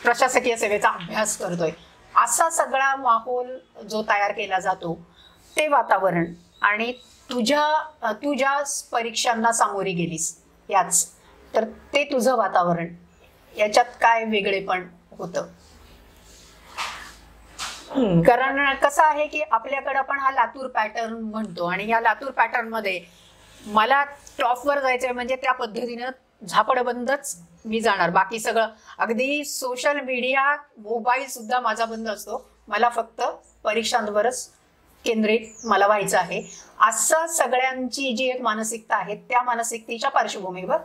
प्रशासकीय सेवेचा अभ्यास करतोय, असा सगळा माहोल जो तयार केला जातो, ते वातावरण आणि तू ज्या परीक्षांना सामोरी गेलीस याच, तर ते तुझं वातावरण, याच्यात काय वेगळेपण होतं? कारण कसं आहे की आपल्याकडे आपण हा लातूर पॅटर्न म्हणतो आणि या लातूर पॅटर्न मध्ये मला टॉपवर जायचंय म्हणजे त्या पद्धतीनं झापडबंदच मी जाणार. बाकी सगळं अगदी सोशल मीडिया, मोबाईल सुद्धा माझा बंद असतो. मला फक्त परीक्षांवरच केंद्रित मला व्हायचं आहे. असं सगळ्यांची जी एक मानसिकता आहे, त्या मानसिकतेच्या पार्श्वभूमीवर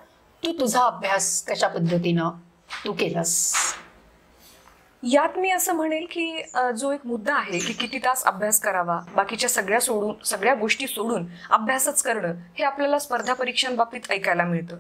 तू तुझा अभ्यास कशा पद्धतीनं तू केलास? यात मी असं म्हणेल की जो एक मुद्दा आहे की किती तास अभ्यास करावा, बाकीच्या सगळ्या गोष्टी सोडून अभ्यासच करणं, हे आपल्याला स्पर्धा परीक्षांबाबतीत ऐकायला मिळतं.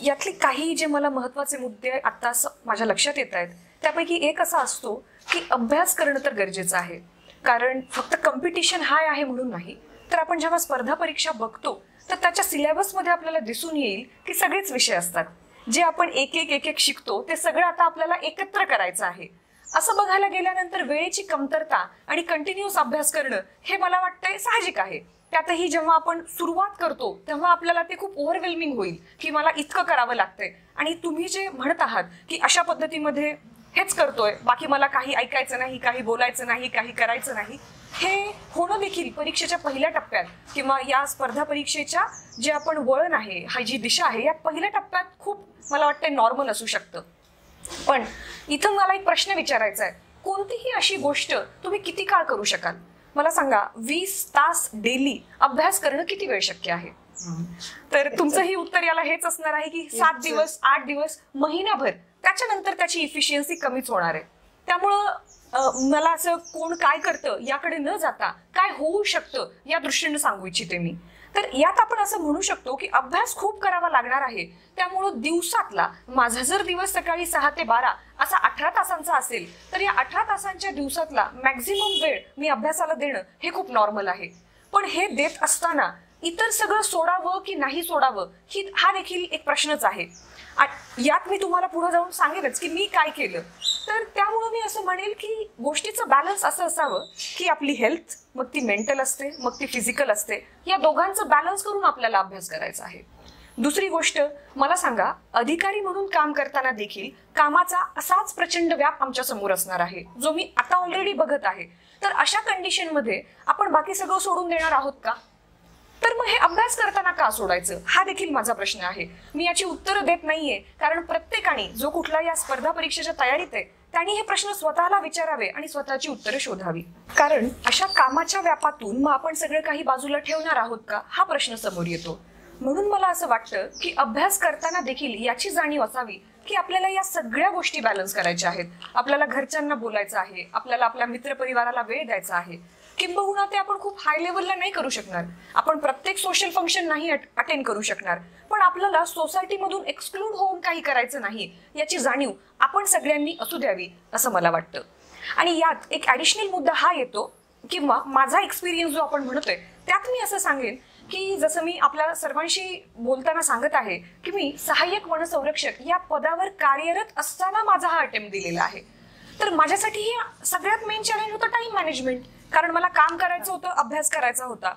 यातले काही जे मला महत्वाचे मुद्दे आता माझ्या लक्षात येत आहेत, त्यापैकी एक असा असतो की अभ्यास करणं तर गरजेचं आहे. कारण फक्त कॉम्पिटिशन हाय आहे म्हणून नाही, तर आपण जेव्हा स्पर्धा परीक्षा बघतो तर त्याच्या सिलेबसमध्ये आपल्याला दिसून येईल की सगळेच विषय असतात. जे आपण एक एक शिकतो ते सगळं आता आपल्याला एकत्र करायचं आहे. असं बघायला गेल्यानंतर वेळेची कमतरता आणि कंटिन्युअस अभ्यास करणं हे मला वाटतंय साहजिक आहे. त्यातही जेव्हा आपण सुरुवात करतो तेव्हा आपल्याला ते खूप ओव्हरवेल्मिंग होईल की मला इतकं करावं लागतंय. आणि तुम्ही जे म्हणत आहात की अशा पद्धतीमध्ये हेच करतोय, बाकी मला काही ऐकायचं नाही, काही बोलायचं नाही, काही करायचं नाही, हे होणं देखील परीक्षेच्या पहिल्या टप्प्यात किंवा या स्पर्धा परीक्षेच्या जे आपण वळण आहे, हा जी दिशा आहे, या पहिल्या टप्प्यात खूप मला वाटतं नॉर्मल असू शकतं. पण इथं मला एक प्रश्न विचारायचा आहे, कोणतीही अशी गोष्ट तुम्ही किती काळ करू शकाल? मला सांगा, 20 तास डेली अभ्यास करणं किती वेळ शक्य आहे? तर तुमचंही उत्तर याला हेच असणार आहे की 7 दिवस, 8 दिवस, महिनाभर. त्याच्यानंतर त्याची इफिशियन्सी कमीच होणार आहे. त्यामुळं मला असं कोण काय करतं याकडे न जाता काय होऊ शकतं या दृष्टीने सांगू इच्छिते मी. तर यात आपण असं म्हणू शकतो की अभ्यास खूप करावा लागणार आहे. त्यामुळं दिवसातला माझा जर दिवस सकाळी 6 ते 12 असा 18 तासांचा असेल, तर या 18 तासांच्या दिवसातला मॅक्झिमम वेळ मी अभ्यासाला देणं हे खूप नॉर्मल आहे. पण हे देत असताना इतर सगळं सोडावं की नाही सोडावं हा देखील एक प्रश्नच आहे. यात मी तुम्हाला पुढे जाऊन सांगेनच की मी काय केलं. तर त्यामुळे मी असं म्हणेल की गोष्टीचं बॅलन्स असं असावं की आपली हेल्थ, मग ती मेंटल असते, मग ती फिजिकल असते, या दोघांचं बॅलन्स करून आपल्याला अभ्यास करायचा आहे. दुसरी गोष्ट, मला सांगा, अधिकारी म्हणून काम करताना देखील कामाचा असाच प्रचंड व्याप आमच्या समोर असणार आहे, जो मी आता ऑलरेडी बघत आहे. तर अशा कंडिशनमध्ये आपण बाकी सगळं सोडून देणार आहोत का? तर मग हे अभ्यास करताना का सोडायचं, हा देखील माझा प्रश्न आहे. मी याची उत्तरं देत नाहीये, कारण प्रत्येकाने जो कुठला या स्पर्धा परीक्षेच्या तयारीत आहे त्यांनी हे प्रश्न स्वतःला विचारावे आणि स्वतःची उत्तरं शोधावी. कारण अशा कामाच्या व्यापातून मग आपण सगळं काही बाजूला ठेवणार आहोत का, हा प्रश्न समोर येतो. म्हणून मला असं वाटतं की अभ्यास करताना देखील याची जाणीव असावी की आपल्याला या सगळ्या गोष्टी बॅलन्स करायच्या आहेत. आपल्याला घरच्यांना बोलायचं आहे, आपल्याला आपल्या मित्रपरिवाराला वेळ द्यायचा आहे. किंबहुना ते आपण खूप हाय लेवलला नाही करू शकणार, आपण प्रत्येक सोशल फंक्शन नाही अटेंड करू शकणार, पण आपल्याला सोसायटीमधून एक्सक्लूड होऊन काही करायचं नाही याची जाणीव आपण सगळ्यांनी असू द्यावी असं मला वाटतं. आणि यात एक ॲडिशनल मुद्दा हा येतो, किंवा माझा एक्सपिरियन्स जो आपण म्हणतोय त्यात मी असं सांगेन की जसं मी आपल्या सर्वांशी बोलताना सांगत आहे की मी सहाय्यक वनसंरक्षक या पदावर कार्यरत असताना माझा हा अटेम्प्ट दिलेला आहे. तर माझ्यासाठी हे सगळ्यात मेन चॅलेंज होतं टाइम मॅनेजमेंट. कारण मला काम करायचं होतं, अभ्यास करायचा होता.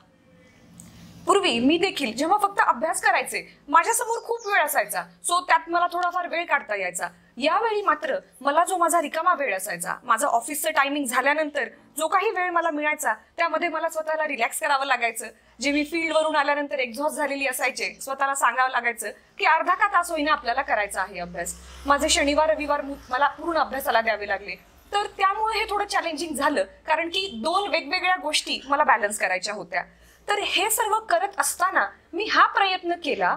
पूर्वी मी देखील जेव्हा फक्त अभ्यास करायचे, माझ्यासमोर खूप वेळ असायचा, सो त्यात मला थोडाफार वेळ काढता यायचा. यावेळी मात्र मला जो माझा रिकामा वेळ असायचा, माझा ऑफिसचं टायमिंग झाल्यानंतर जो काही वेळ मला मिळायचा, त्यामध्ये मला स्वतःला रिलॅक्स करावं लागायचं. जे मी फील्डवरून आल्यानंतर एक्झॉस्ट झालेली असायचे, स्वतःला सांगावं लागायचं की अर्धा का तास होईना आपल्याला करायचा आहे अभ्यास. माझे शनिवार रविवार मला पूर्ण अभ्यासाला द्यावे लागले. तर त्यामुळे हे थोडं चॅलेंजिंग झालं, कारण की 2 वेगवेगळ्या गोष्टी मला बॅलन्स करायच्या होत्या. तर हे सर्व करत असताना मी हा प्रयत्न केला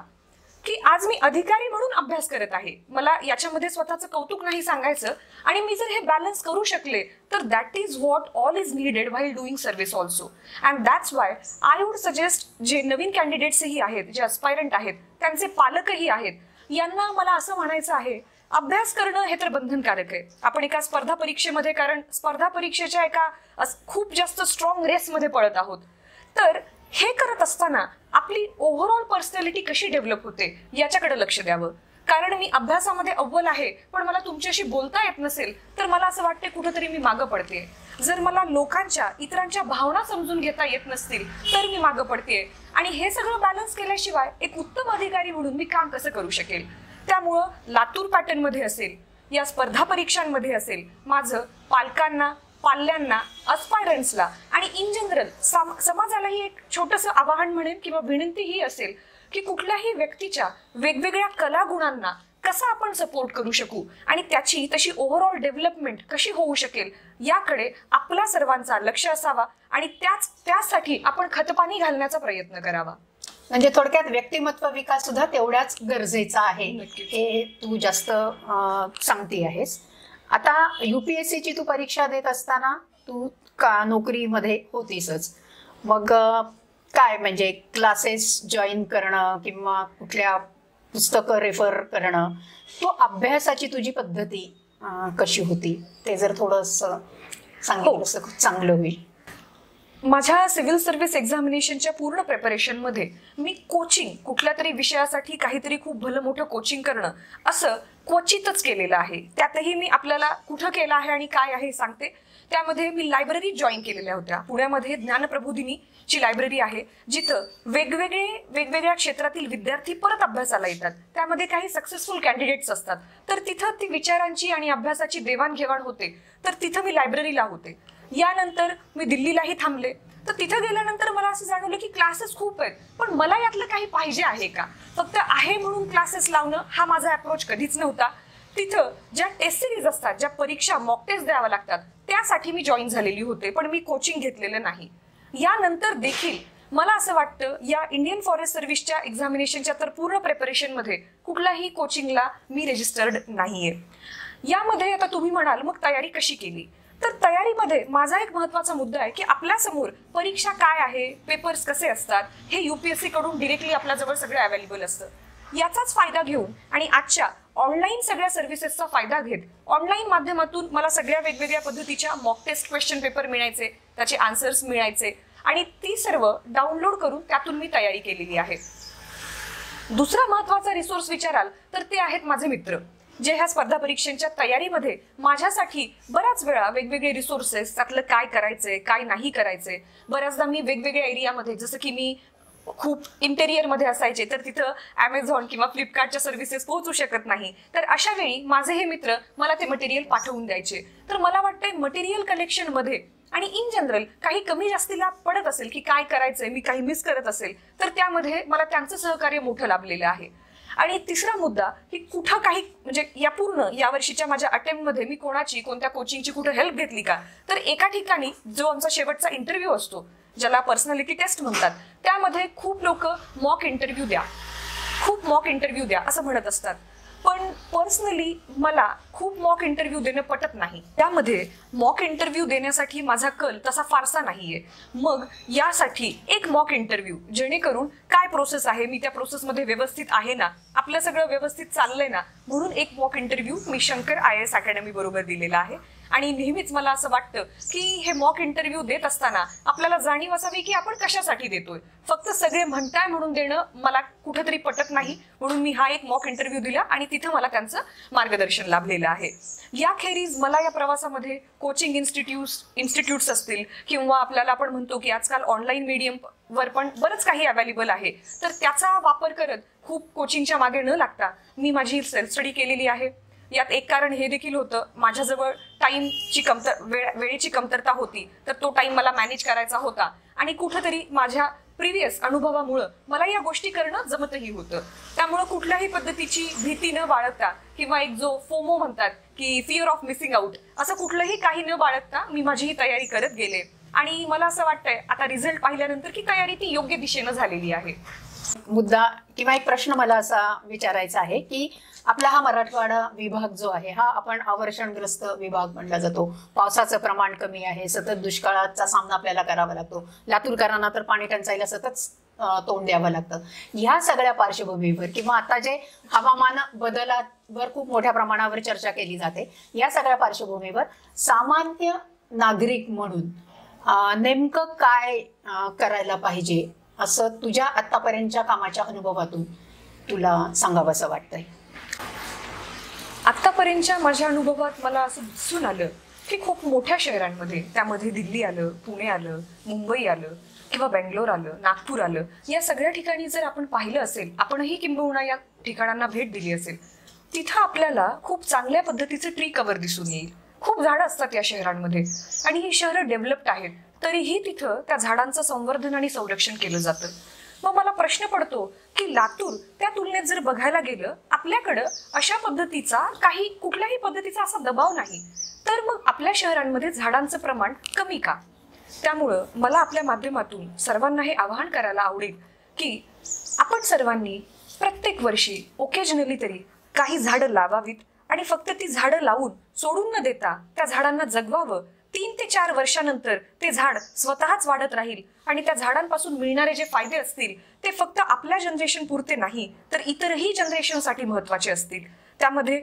की आज मी अधिकारी म्हणून अभ्यास करत आहे. मला याच्यामध्ये स्वतःचं कौतुक नाही सांगायचं, आणि मी जर हे बॅलन्स करू शकले तर that is what all is needed while doing service also. And that's why I would suggest, जे नवीन कॅन्डिडेट्सही आहेत, जे अस्पायरंट आहेत, त्यांचे पालकही आहेत, यांना मला असं म्हणायचं आहे, अभ्यास करणं हे तर बंधनकारक आहे. आपण एका स्पर्धा परीक्षेमध्ये, कारण स्पर्धा परीक्षेच्या एका खूप जास्त स्ट्रॉंग रेसमध्ये पळत आहोत, तर हे करत असताना आपली ओव्हरऑल पर्सनॅलिटी कशी डेव्हलप होते याच्याकडे लक्ष द्यावं. कारण मी अभ्यासामध्ये अव्वल आहे पण मला तुमच्याशी बोलता येत नसेल तर मला असं वाटते कुठेतरी मी मागं पडते. जर मला लोकांच्या इतरांच्या भावना समजून घेता येत नसतील तर मी मागं पडते. आणि हे सगळं बॅलन्स केल्याशिवाय एक उत्तम अधिकारी म्हणून मी काम कसं करू शकेल. त्यामुळं लातूर पॅटर्न मध्ये असेल, या स्पर्धा परीक्षांमध्ये असेल, माझं पाल्यांना, अस्पायरंट्सला आणि इन जनरल समाजालाही एक छोटंसं आवाहन म्हणेन किंवा विनंती ही असेल की कुठल्याही व्यक्तीच्या वेगवेगळ्या कलागुणांना कसा आपण सपोर्ट करू शकू आणि त्याची तशी ओव्हरऑल डेव्हलपमेंट कशी होऊ शकेल याकडे आपला सर्वांचा लक्ष असावा आणि त्यासाठी आपण खतपाणी घालण्याचा प्रयत्न करावा. म्हणजे थोडक्यात व्यक्तिमत्व विकास सुद्धा तेवढाच गरजेचा आहे हे तू जास्त सांगते आहेस. आता UPSCची तू परीक्षा देत असताना तू नोकरीमध्ये होतीसच, मग काय म्हणजे क्लासेस जॉईन करणं किंवा कुठल्या पुस्तकं रेफर करणं, तो अभ्यासाची तुझी पद्धती कशी होती ते जर थोडंसं सांगितलं खूप चांगलं होईल. माझ्या सिव्हिल सर्व्हिस एक्झामिनेशनच्या पूर्ण प्रिपरेशनमध्ये मी कोचिंग, कुठल्या तरी विषयासाठी काहीतरी खूप भलं मोठं कोचिंग करणं असं क्वचितच केलेलं आहे. त्यातही मी आपल्याला कुठं केलं आहे आणि काय आहे सांगते. त्यामध्ये मी लायब्ररी जॉईन केलेल्या होत्या. पुण्यामध्ये ज्ञानप्रबोधिनीची लायब्ररी आहे जिथं वेगवेगळ्या क्षेत्रातील विद्यार्थी परत अभ्यासाला येतात. त्यामध्ये काही सक्सेसफुल कॅन्डिडेट्स असतात, तर तिथं ती विचारांची आणि अभ्यासाची देवाणघेवाण होते. तर तिथं मी लायब्ररीला होते. यानंतर मी दिल्लीलाही थांबले. तर तिथे गेल्यानंतर मला असं जाणवलं की क्लासेस खूप आहेत पण मला यातलं काही पाहिजे आहे का. फक्त आहे म्हणून क्लासेस लावणं हा माझा अप्रोच कधीच नव्हता. तिथं ज्या टेस्ट सिरीज असतात, ज्या परीक्षा मॉक टेस्ट द्याव्या लागतात त्यासाठी मी जॉईन झालेली होते पण मी कोचिंग घेतलेलं नाही. यानंतर देखील मला असं वाटतं या इंडियन फॉरेस्ट सर्व्हिसच्या एक्झामिनेशनच्या तर पूर्ण प्रिपरेशनमध्ये कुठल्याही कोचिंगला मी रजिस्टर्ड नाहीये. यामध्ये आता तुम्ही म्हणाल मग तयारी कशी केली, तर तयारीमध्ये माझा एक महत्त्वाचा मुद्दा आहे की आपल्यासमोर परीक्षा काय आहे, पेपर्स कसे असतात हे UPSC कडून डिरेक्टली आपल्याजवळ सगळं अवेलेबल असतं. याचाच फायदा घेऊन आणि आजच्या ऑनलाईन सगळ्या सर्व्हिसेसचा फायदा घेत ऑनलाईन माध्यमातून मला सगळ्या वेगवेगळ्या पद्धतीच्या मॉक टेस्ट क्वेश्चन पेपर मिळायचे, त्याचे आन्सर्स मिळायचे आणि ती सर्व डाउनलोड करून त्यातून मी तयारी केलेली आहे. दुसरा महत्त्वाचा रिसोर्स विचाराल तर ते आहेत माझे मित्र, जे ह्या स्पर्धा परीक्षांच्या तयारीमध्ये माझ्यासाठी बऱ्याच वेळा वेगवेगळे रिसोर्सेस, त्यातलं काय करायचंय काय नाही करायचंय. बऱ्याचदा मी वेगवेगळ्या एरियामध्ये, जसं की मी खूप इंटेरियर मध्ये असायचे तर तिथं Amazon किंवा फ्लिपकार्टच्या सर्व्हिसेस पोहोचू शकत नाही, तर अशा वेळी माझे हे मित्र मला ते मटेरियल पाठवून द्यायचे. तर मला वाटतंय मटेरियल कलेक्शन मध्ये आणि इन जनरल काही कमी जास्तीला पडत असेल की काय करायचंय, मी काही मिस करत असेल तर त्यामध्ये मला त्यांचं सहकार्य मोठं लाभलेलं आहे. आणि तिसरा मुद्दा की कुठं काही म्हणजे या वर्षीच्या माझ्या अटेम्प्टमध्ये मी कोणत्या कोचिंगची कुठं हेल्प घेतली का, तर एका ठिकाणी जो आमचा शेवटचा इंटरव्ह्यू असतो ज्याला पर्सनॅलिटी टेस्ट म्हणतात, त्यामध्ये खूप लोक मॉक इंटरव्ह्यू द्या असं म्हणत असतात. पण पर्सनली मला खूप मॉक इंटरव्ह्यू देणं पटत नाही. त्यामध्ये मॉक इंटरव्ह्यू देण्यासाठी माझा कल तसा फारसा नाहीये. मग यासाठी एक मॉक इंटरव्ह्यू, जेणेकरून काय प्रोसेस आहे, मी त्या प्रोसेसमध्ये व्यवस्थित आहे ना, आपलं सगळं व्यवस्थित चाललंय ना, म्हणून एक मॉक इंटरव्ह्यू मी शंकर IAS अकॅडमी बरोबर दिलेला आहे. आणि नेहमीच मला असं वाटतं की हे मॉक इंटरव्ह्यू देत असताना आपल्याला जाणीव असावी की आपण कशासाठी देतोय. फक्त सगळे म्हणताय म्हणून देणं मला कुठेतरी पटत नाही, म्हणून मी हा एक मॉक इंटरव्ह्यू दिला आणि तिथं मला त्यांचं मार्गदर्शन लाभलेलं आहे. याखेरीज मला या प्रवासामध्ये कोचिंग इन्स्टिट्यूट्स असतील किंवा आपल्याला आपण म्हणतो की आजकाल ऑनलाईन मीडियम वर पण बरंच काही अवेलेबल आहे, तर त्याचा वापर करत खूप कोचिंगच्या मागे न लागता मी माझी सेल्फ स्टडी केलेली आहे. यात एक कारण हे देखील होतं, माझ्याजवळ वेळेची कमतरता होती, तर तो टाइम मला मॅनेज करायचा होता आणि कुठेतरी माझ्या प्रिव्हियस अनुभवामुळे मला या गोष्टी करणं जमतही होतं. त्यामुळे कुठल्याही पद्धतीची भीती न बाळगता किंवा एक जो फोमो म्हणतात की फिअर ऑफ मिसिंग आउट, असं कुठलंही काही न बाळगता मी माझी ही तयारी करत गेले आणि मला असं वाटतंय आता रिझल्ट पाहिल्यानंतर की तयारी ती योग्य दिशेनं झालेली आहे. मुद्दा किंवा एक प्रश्न मला असा विचारायचा आहे की आपला हा मराठवाडा विभाग जो आहे हा आपण अवर्षणग्रस्त विभाग म्हणला जातो. पावसाचं प्रमाण कमी आहे, सतत दुष्काळाचा सामना आपल्याला करावा लागतो. लातूरकरांना तर पाणी टंचाईला सतत तोंड द्यावं लागतं. ह्या सगळ्या पार्श्वभूमीवर किंवा आता जे हवामान बदलावर खूप मोठ्या प्रमाणावर चर्चा केली जाते, या सगळ्या पार्श्वभूमीवर सामान्य नागरिक म्हणून नेमकं काय करायला पाहिजे असं तुझ्या आतापर्यंतच्या कामाच्या अनुभवातून तुला सांगावंसं वाटतंय? आतापर्यंतच्या माझ्या अनुभवात मला असं दिसून आलं की खूप मोठ्या शहरांमध्ये, त्यामध्ये दिल्ली आलं, पुणे आलं, मुंबई आलं किंवा बेंगलोर आलं, नागपूर आलं, या सगळ्या ठिकाणी जर आपण पाहिलं असेल, आपणही किंबहुना या ठिकाणांना भेट दिली असेल, तिथं आपल्याला खूप चांगल्या पद्धतीचं ट्री कव्हर दिसून येईल. खूप झाडं असतात या शहरांमध्ये आणि ही शहरं डेव्हलप्ड आहेत, तरीही तिथं त्या झाडांचं संवर्धन आणि संरक्षण केलं जातं. मग मला प्रश्न पडतो की लातूर त्या तुलनेत जर बघायला गेलं, आपल्याकडं अशा पद्धतीचा कुठल्याही पद्धतीचा असा दबाव नाही, तर मग आपल्या शहरांमध्ये झाडांचं प्रमाण कमी का? त्यामुळं मला आपल्या माध्यमातून सर्वांना हे आवाहन करायला आवडेल की आपण सर्वांनी प्रत्येक वर्षी ओकेजनली तरी काही झाडं लावावीत आणि फक्त ती झाडं लावून सोडून न देता त्या झाडांना जगवावं. 3 ते 4 वर्षानंतर ते झाड स्वतःच वाढत राहील आणि त्या झाडांपासून मिळणारे जे फायदे असतील ते फक्त आपल्या जनरेशन पुरते नाही, तर इतरही जनरेशनसाठी महत्वाचे असतील. त्यामध्ये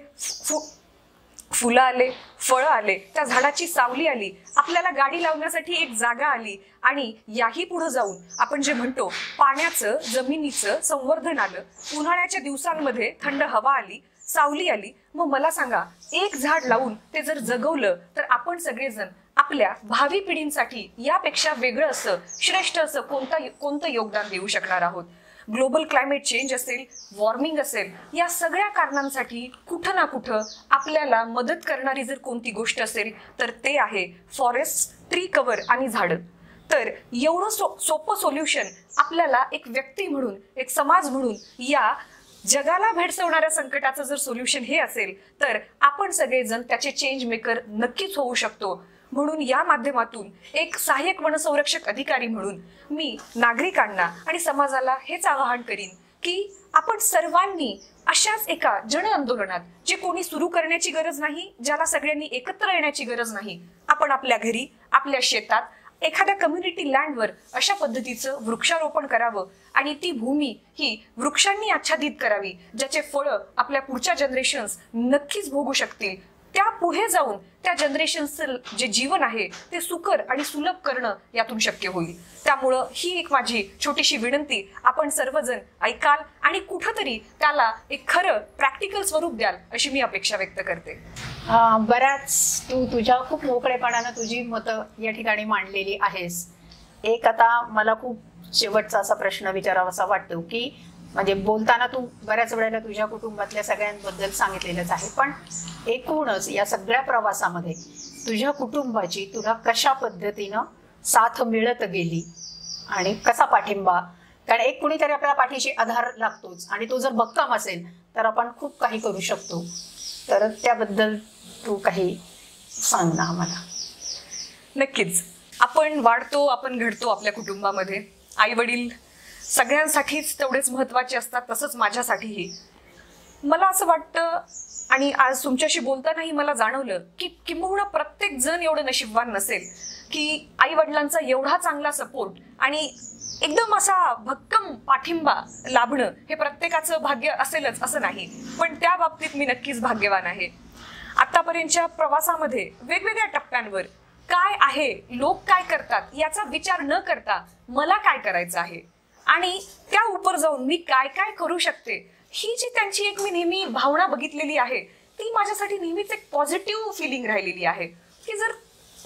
फुलं आले, फळं आले, त्या झाडाची सावली आली, आपल्याला गाडी लावण्यासाठी एक जागा आली आणि याही पुढे जाऊन आपण जे म्हणतो पाण्याचं, जमिनीचं संवर्धन आलं. उन्हाळ्याच्या दिवसांमध्ये थंड हवा आली, सावली आली. मग मला सांगा, एक झाड लावून ते जर जगवलं तर आपण सगळेजण आपल्या भावी पिढींसाठी यापेक्षा वेगळं असं, श्रेष्ठ असं कोणतं योगदान देऊ शकणार आहोत. ग्लोबल क्लायमेट चेंज असेल, वॉर्मिंग असेल, या सगळ्या कारणांसाठी कुठं ना कुठं आपल्याला मदत करणारी जर कोणती गोष्ट असेल तर ते आहे फॉरेस्ट, ट्री कव्हर आणि झाडं. तर एवढं सोपं सोल्युशन आपल्याला एक व्यक्ती म्हणून, एक समाज म्हणून या जगाला भेडसावणाऱ्या संकटाचं जर सोल्युशन हे असेल तर आपण सगळेजण त्याचे चेंज मेकर नक्कीच होऊ शकतो. म्हणून या माध्यमातून एक सहाय्यक वनसंरक्षक अधिकारी म्हणून मी नागरिकांना आणि समाजाला हेच आवाहन करीन की आपण सर्वांनी अशाच एका जन आंदोलनात, जे कोणी सुरू करण्याची गरज नाही, ज्याला सगळ्यांनी एकत्र येण्याची गरज नाही, आपण आपल्या घरी, आपल्या शेतात, एखाद्या कम्युनिटी लँडवर अशा पद्धतीचं वृक्षारोपण करावं आणि ती भूमी ही वृक्षांनी आच्छादित करावी, ज्याचे फळं आपल्या पुढच्या जनरेशन्स नक्कीच भोगू शकतील. त्या पुढे जाऊन त्या जनरेशनचं जे जीवन आहे ते सुकर आणि सुलभ करणं यातून शक्य होईल. त्यामुळं ही एक माझी छोटीशी विनंती आपण सर्वजण ऐकाल आणि कुठंतरी त्याला एक खरं प्रॅक्टिकल स्वरूप द्याल अशी मी अपेक्षा व्यक्त करते. बऱ्याच तुझ्या खूप मोकळेपणानं तुझी मतं या ठिकाणी मांडलेली आहेस. एक आता मला खूप शेवटचा असा प्रश्न विचारावासा वाटतो की म्हणजे बोलताना तू बऱ्याच वेळेला तुझ्या कुटुंबातल्या सगळ्यांबद्दल सांगितलेलंच आहे, पण एकूणच या सगळ्या प्रवासामध्ये तुझ्या कुटुंबाची तुला कशा पद्धतीनं साथ मिळत गेली आणि कसा पाठिंबा? कारण एक कुणीतरी आपल्या पाठीशी आधार लागतोच आणि तो जर भक्कम असेल तर आपण खूप काही करू शकतो. तर त्याबद्दल तू काही सांग ना आम्हाला. नक्कीच. आपण वाढतो, आपण घडतो आपल्या कुटुंबामध्ये. आई वडील सगळ्यांसाठीच तेवढेच महत्वाचे असतात, तसंच माझ्यासाठीही. मला असं वाटतं आणि आज तुमच्याशी बोलतानाही मला जाणवलं की किंबहुना प्रत्येक जण एवढं नशीबवान नसेल की आई वडिलांचा एवढा चांगला सपोर्ट आणि एकदम असा भक्कम पाठिंबा लाभणं हे प्रत्येकाचं भाग्य असेलच असं नाही, पण त्या बाबतीत मी नक्कीच भाग्यवान आहे. आतापर्यंतच्या प्रवासामध्ये वेगवेगळ्या टप्प्यांवर काय आहे, लोक काय करतात याचा विचार न करता मला काय करायचं आहे आणि त्या उपर जाऊन मी काय काय करू शकते, ही जी त्यांची एक मी नेहमी भावना बघितलेली आहे ती माझ्यासाठी नेहमीच एक पॉझिटिव्ह फिलिंग राहिलेली आहे की जर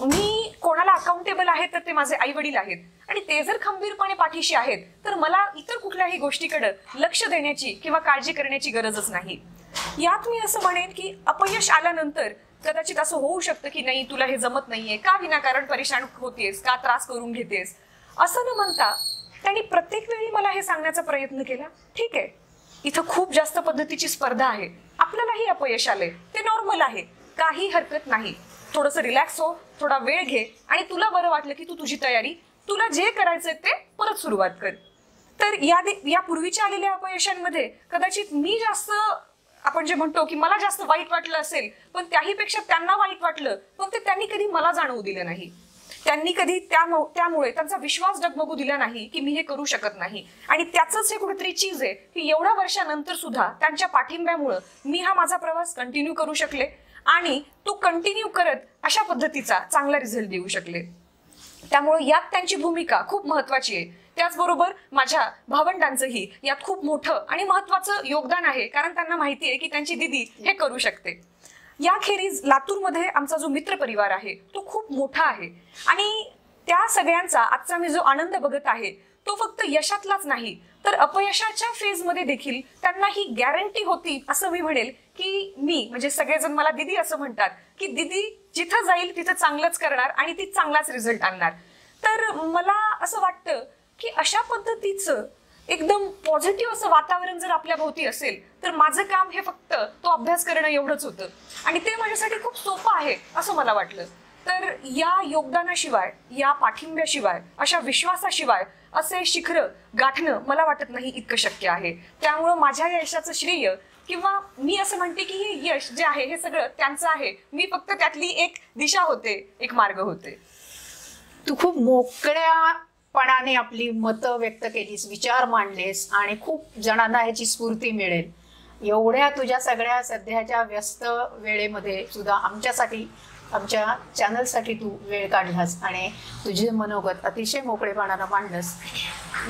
मी कोणाला अकाउंटेबल आहे तर ते माझे आई वडील आहेत आणि ते जर खंबीरपणे पाठीशी आहेत तर मला इतर कुठल्याही गोष्टीकडे लक्ष देण्याची किंवा काळजी करण्याची गरजच नाही. यात मी असं म्हणेन की अपयश आल्यानंतर कदाचित असं होऊ शकतं की नाही तुला हे जमत नाहीये, का विनाकारण परेशान होतेस, का त्रास करून घेतेस, असं न म्हणता त्यांनी प्रत्येक वेळी मला हे सांगण्याचा प्रयत्न केला, ठीक आहे इथं खूप जास्त पद्धतीची स्पर्धा आहे, आपल्यालाही अपयश आले, ते नॉर्मल आहे, काही हरकत नाही, थोडंसं रिलॅक्स हो, थोडा वेळ घे आणि तुला बरं वाटलं की तू तुझी तयारी, तुला जे करायचंय ते परत सुरुवात कर. तर या पूर्वीच्या आलेल्या अपयशांमध्ये कदाचित मी जास्त, आपण जे म्हणतो की मला जास्त वाईट वाटलं असेल, पण त्याहीपेक्षा त्यांना वाईट वाटलं, पण ते त्यांनी कधी मला जाणवू दिलं नाही. त्यांनी कधी त्यामुळे त्यांचा विश्वास डगमगू दिला नाही की मी हे करू शकत नाही. आणि त्याचंच हे कुठेतरी चीज आहे की एवढ्या वर्षानंतर सुद्धा त्यांच्या पाठिंब्यामुळे मी हा माझा प्रवास कंटिन्यू करू शकले आणि तो कंटिन्यू करत अशा पद्धतीचा चांगला रिझल्ट देऊ शकले. त्यामुळे यात त्यांची भूमिका खूप महत्वाची आहे. त्याचबरोबर माझ्या भावंडांचंही यात खूप मोठं आणि महत्वाचं योगदान आहे, कारण त्यांना माहिती आहे की त्यांची दिदी हे करू शकते. याखेरीज लातूरमध्ये आमचा जो मित्र परिवार आहे तो खूप मोठा आहे आणि त्या सगळ्यांचा आजचा मी जो आनंद बघत आहे तो फक्त यशातलाच नाही तर अपयशाच्या फेजमध्ये देखील त्यांना ही गॅरंटी होती असं मी म्हणेल की मी म्हणजे सगळेजण मला दीदी असं म्हणतात की दीदी जिथं जाईल तिथं चांगलंच करणार आणि ती चांगलाच रिझल्ट आणणार. तर मला असं वाटतं की अशा पद्धतीचं एकदम पॉझिटिव्ह असं वातावरण जर आपल्या भोवती असेल तर माझं काम हे फक्त तो अभ्यास करणं एवढंच होतं आणि ते माझ्यासाठी खूप सोपं आहे असं मला वाटलं. तर या योगदानाशिवाय या पाठिंब्याशिवाय अशा विश्वासाशिवाय असे शिखर गाठणं मला वाटत नाही इतकं शक्य आहे. त्यामुळं माझ्या या यशाचं श्रेय किंवा मी असं म्हणते की हे यश जे आहे हे सगळं त्यांचं आहे. मी फक्त त्यातली एक दिशा होते, एक मार्ग होते. तू खूप मोकळ्यापणाने आपली मतं व्यक्त केलीस, विचार मांडलेस आणि खूप जणांना ह्याची स्फूर्ती मिळेल. एवढ्या तुझ्या सगळ्या सध्याच्या व्यस्त वेळेमध्ये सुद्धा आमच्यासाठी आमच्या चॅनलसाठी तू वेळ काढलास आणि तुझे मनोगत अतिशय मोकळेपणानं मांडलंस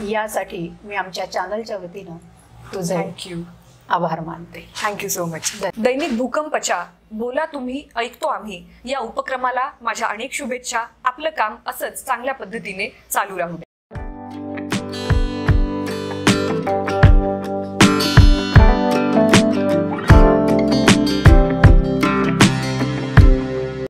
यासाठी मी आमच्या चॅनलच्या वतीनं तुझे थँक्यू, आभार मानते. Thank you so much. दैनिक भूकंपच्या बोला तुम्ही ऐकतो आम्ही या उपक्रमाला माझ्या अनेक शुभेच्छा. आपलं काम असंच चांगल्या पद्धतीने चालू राहू द्या.